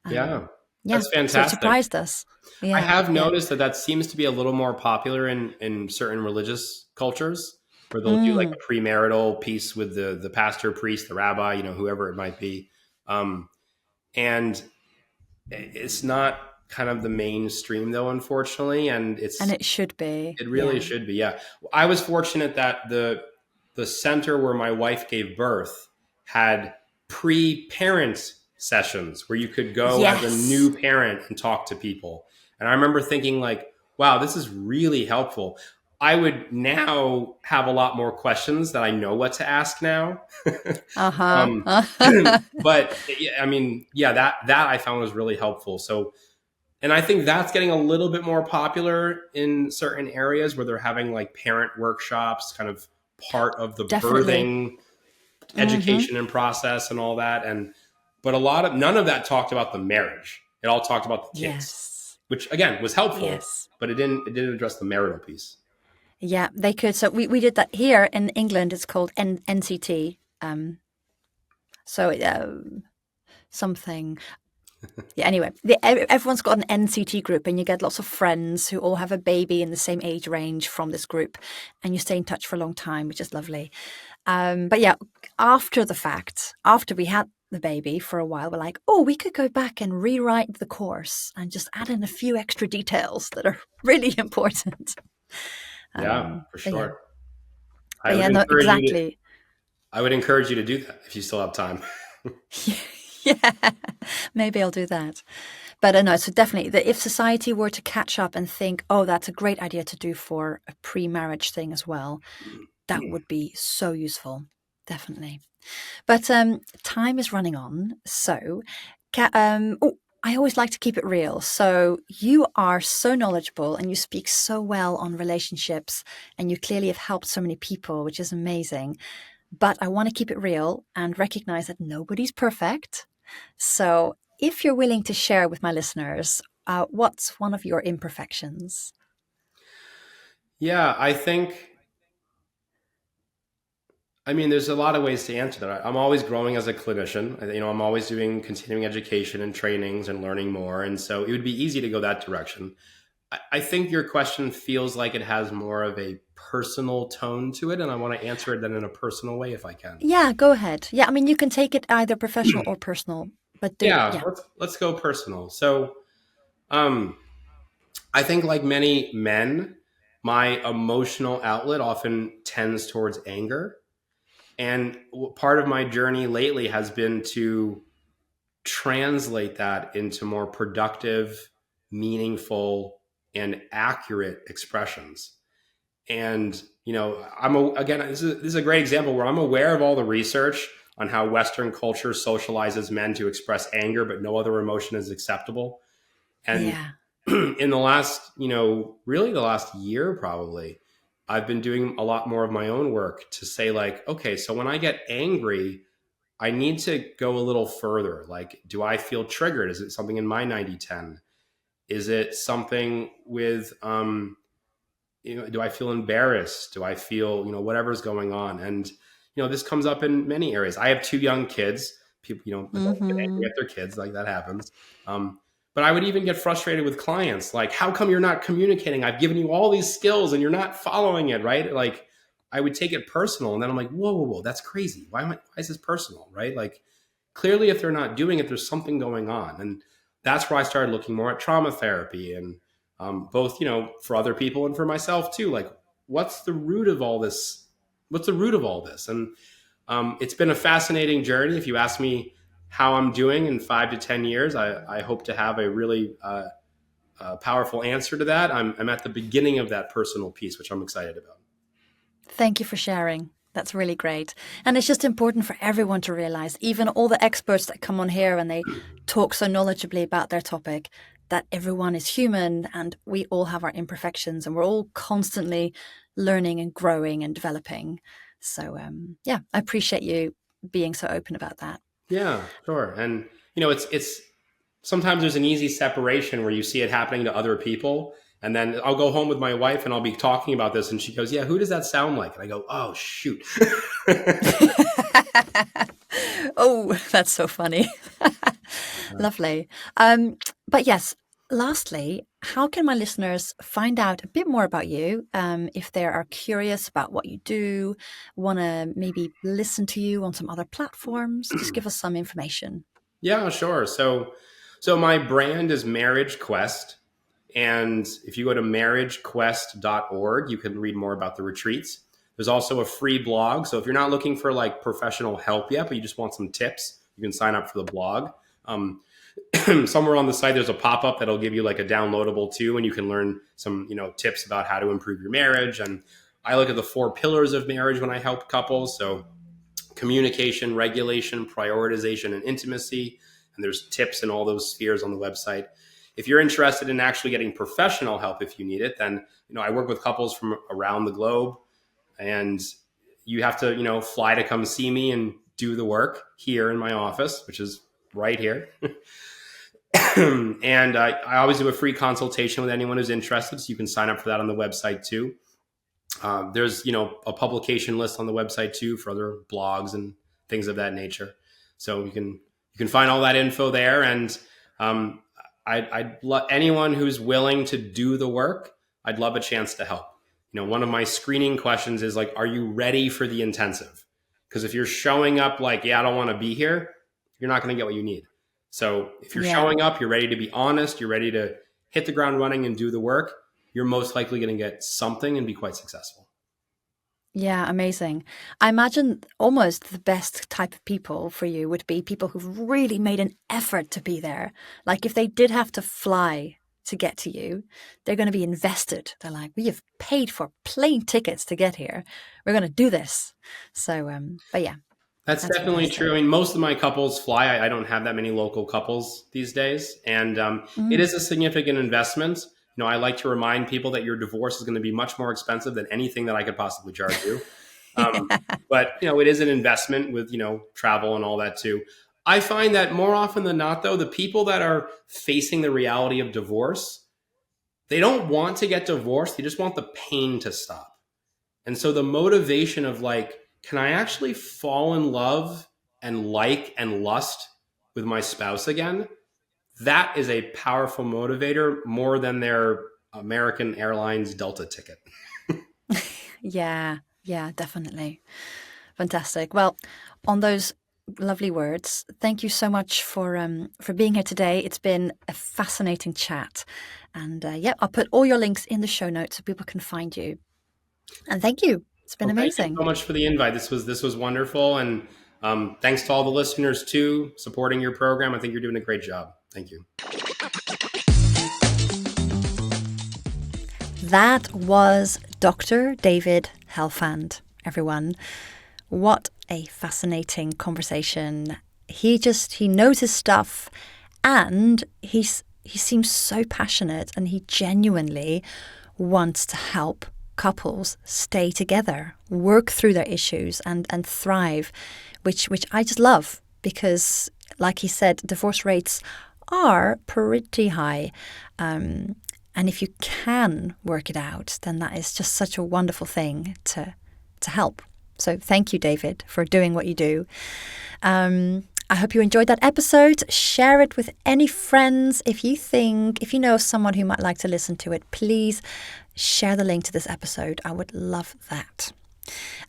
S2: Yeah,
S1: Yeah,
S2: that's
S1: so it
S2: fantastic.
S1: surprised us.
S2: I
S1: Yeah,
S2: have
S1: yeah.
S2: noticed that that seems to be a little more popular in certain religious cultures where they'll do like
S1: Mm,
S2: a premarital piece with the pastor, priest, the rabbi, whoever it might be. Um, and it's not kind of the mainstream though, unfortunately. And
S1: and it should be.
S2: it really
S1: Yeah.
S2: should be. Yeah. I was fortunate that the center where my wife gave birth had pre-parent sessions where you could go as a
S1: Yes.
S2: new parent and talk to people. And I remember thinking like, wow, this is really helpful. I would now have a lot more questions that I know what to ask now.
S1: Uh-huh.
S2: um, but yeah, I mean, yeah, that I found was really helpful. So and I think that's getting a little bit more popular in certain areas where they're having like parent workshops, kind of part of the
S1: Definitely.
S2: birthing
S1: Mm-hmm.
S2: education and process and all that. And but none of that talked about the marriage. It all talked about the kids,
S1: Yes.
S2: which again was helpful,
S1: Yes.
S2: but it didn't address the marital piece.
S1: Yeah, they could. So we did that here in England. It's called NCT. So something. Yeah, anyway, everyone's got an NCT group, and you get lots of friends who all have a baby in the same age range from this group, and you stay in touch for a long time, which is lovely. But yeah, after the fact, after we had the baby for a while, we're like, oh, we could go back and rewrite the course and just add in a few extra details that are really important.
S2: Yeah, for
S1: But yeah,
S2: sure. I
S1: but
S2: would
S1: yeah, no,
S2: encourage you to
S1: exactly.
S2: I would encourage you to do that if you still have time.
S1: Yeah, maybe I'll do that. But no, so definitely, if society were to catch up and think, oh, that's a great idea to do for a pre-marriage thing as well, that would be so useful. Definitely. But time is running on. So, I always like to keep it real. So, you are so knowledgeable and you speak so well on relationships, and you clearly have helped so many people, which is amazing. But I want to keep it real and recognize that nobody's perfect. So, if you're willing to share with my listeners, what's one of your imperfections?
S2: Yeah, I mean, there's a lot of ways to answer that. I'm always growing as a clinician. I'm always doing continuing education and trainings and learning more. And so it would be easy to go that direction. I think your question feels like it has more of a personal tone to it. And I want to answer it then in a personal way if I can.
S1: Yeah, go ahead. Yeah, I mean, you can take it either professional or personal, but
S2: Yeah,
S1: yeah.
S2: let's go personal. So um, I think like many men, my emotional outlet often tends towards anger. And part of my journey lately has been to translate that into more productive, meaningful, and accurate expressions. And again, this is a great example where I'm aware of all the research on how Western culture socializes men to express anger, but no other emotion is acceptable. And
S1: Yeah.
S2: in the last, really the last year, probably, I've been doing a lot more of my own work to say, like, okay, so when I get angry, I need to go a little further. Like, do I feel triggered? Is it something in my 90/10? Is it something with, do I feel embarrassed? Do I feel, whatever's going on? And, this comes up in many areas. I have two young kids. People, adults get angry
S1: Mm-hmm.
S2: at their kids, like that happens. But I would even get frustrated with clients. Like, how come you're not communicating? I've given you all these skills and you're not following it, right? Like, I would take it personal. And then I'm like, whoa, that's crazy. Why is this personal, right? Like, clearly, if they're not doing it, there's something going on. And that's where I started looking more at trauma therapy and both, for other people and for myself too. Like, what's the root of all this? What's the root of all this? And it's been a fascinating journey. If you ask me how I'm doing in 5 to 10 years, I hope to have a really powerful answer to that. I'm at the beginning of that personal piece, which I'm excited about.
S1: Thank you for sharing. That's really great. And it's just important for everyone to realize, even all the experts that come on here and they talk so knowledgeably about their topic, that everyone is human and we all have our imperfections and we're all constantly learning and growing and developing. So, I appreciate you being so open about that.
S2: Yeah, sure. And, it's sometimes there's an easy separation where you see it happening to other people. And then I'll go home with my wife and I'll be talking about this. And she goes, yeah, who does that sound like? And I go, oh, shoot.
S1: Oh, that's so funny. Lovely. But yes, lastly, how can my listeners find out a bit more about you if they are curious about what you do, want to maybe listen to you on some other platforms? Just give us some information.
S2: Yeah, sure. So my brand is Marriage Quest. And if you go to marriagequest.org, you can read more about the retreats. There's also a free blog. So if you're not looking for like professional help yet, but you just want some tips, you can sign up for the blog. Somewhere on the site, there's a pop-up that'll give you like a downloadable too, and you can learn some, tips about how to improve your marriage. And I look at the 4 pillars of marriage when I help couples. So communication, regulation, prioritization, and intimacy. And there's tips in all those spheres on the website. If you're interested in actually getting professional help, if you need it, then, I work with couples from around the globe, and you have to, fly to come see me and do the work here in my office, which is right here. And I always do a free consultation with anyone who's interested. So you can sign up for that on the website too. There's, a publication list on the website too for other blogs and things of that nature. So you can find all that info there. And I'd love anyone who's willing to do the work. I'd love a chance to help. One of my screening questions is like, are you ready for the intensive? Because if you're showing up like, yeah, I don't want to be here, you're not going to get what you need. So if you're showing up, you're ready to be honest, you're ready to hit the ground running and do the work, you're most likely going to get something and be quite successful.
S1: Yeah, amazing. I imagine almost the best type of people for you would be people who've really made an effort to be there. Like if they did have to fly to get to you, they're going to be invested. They're like, we have paid for plane tickets to get here. We're going to do this. So, but yeah.
S2: That's definitely true. I mean, most of my couples fly. I don't have that many local couples these days. And it is a significant investment. I like to remind people that your divorce is going to be much more expensive than anything that I could possibly charge you. But, it is an investment with, travel and all that too. I find that more often than not, though, the people that are facing the reality of divorce, they don't want to get divorced. They just want the pain to stop. And so the motivation of like, can I actually fall in love and like and lust with my spouse again? That is a powerful motivator more than their American Airlines Delta ticket.
S1: Yeah, definitely. Fantastic. Well, on those lovely words, thank you so much for being here today. It's been a fascinating chat. And I'll put all your links in the show notes so people can find you. And thank you. It's been amazing.
S2: Thank you so much for the invite. This was wonderful. And thanks to all the listeners too, supporting your program. I think you're doing a great job. Thank you.
S1: That was Dr. David Helfand, everyone. What a fascinating conversation. He knows his stuff, and he seems so passionate, and he genuinely wants to help couples stay together, work through their issues and thrive, which I just love because, like he said, divorce rates are pretty high. And if you can work it out, then that is just such a wonderful thing to help. So thank you, David, for doing what you do. And I hope you enjoyed that episode. Share it with any friends. If you know someone who might like to listen to it, please share the link to this episode. I would love that.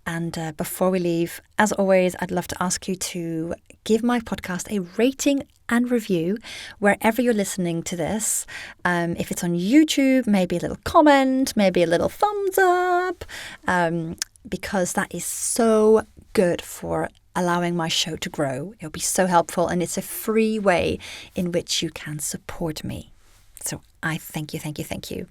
S1: And before we leave, as always, I'd love to ask you to give my podcast a rating and review wherever you're listening to this. If it's on YouTube, maybe a little comment, maybe a little thumbs up, because that is so good for allowing my show to grow. It'll be so helpful, and it's a free way in which you can support me. So I thank you.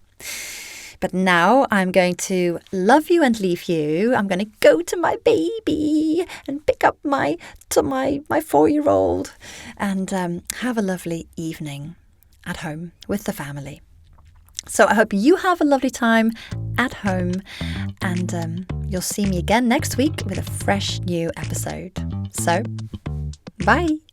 S1: But now I'm going to love you and leave you. I'm going to go to my baby and pick up my 4-year-old and have a lovely evening at home with the family. So I hope you have a lovely time at home, and you'll see me again next week with a fresh new episode. So, bye.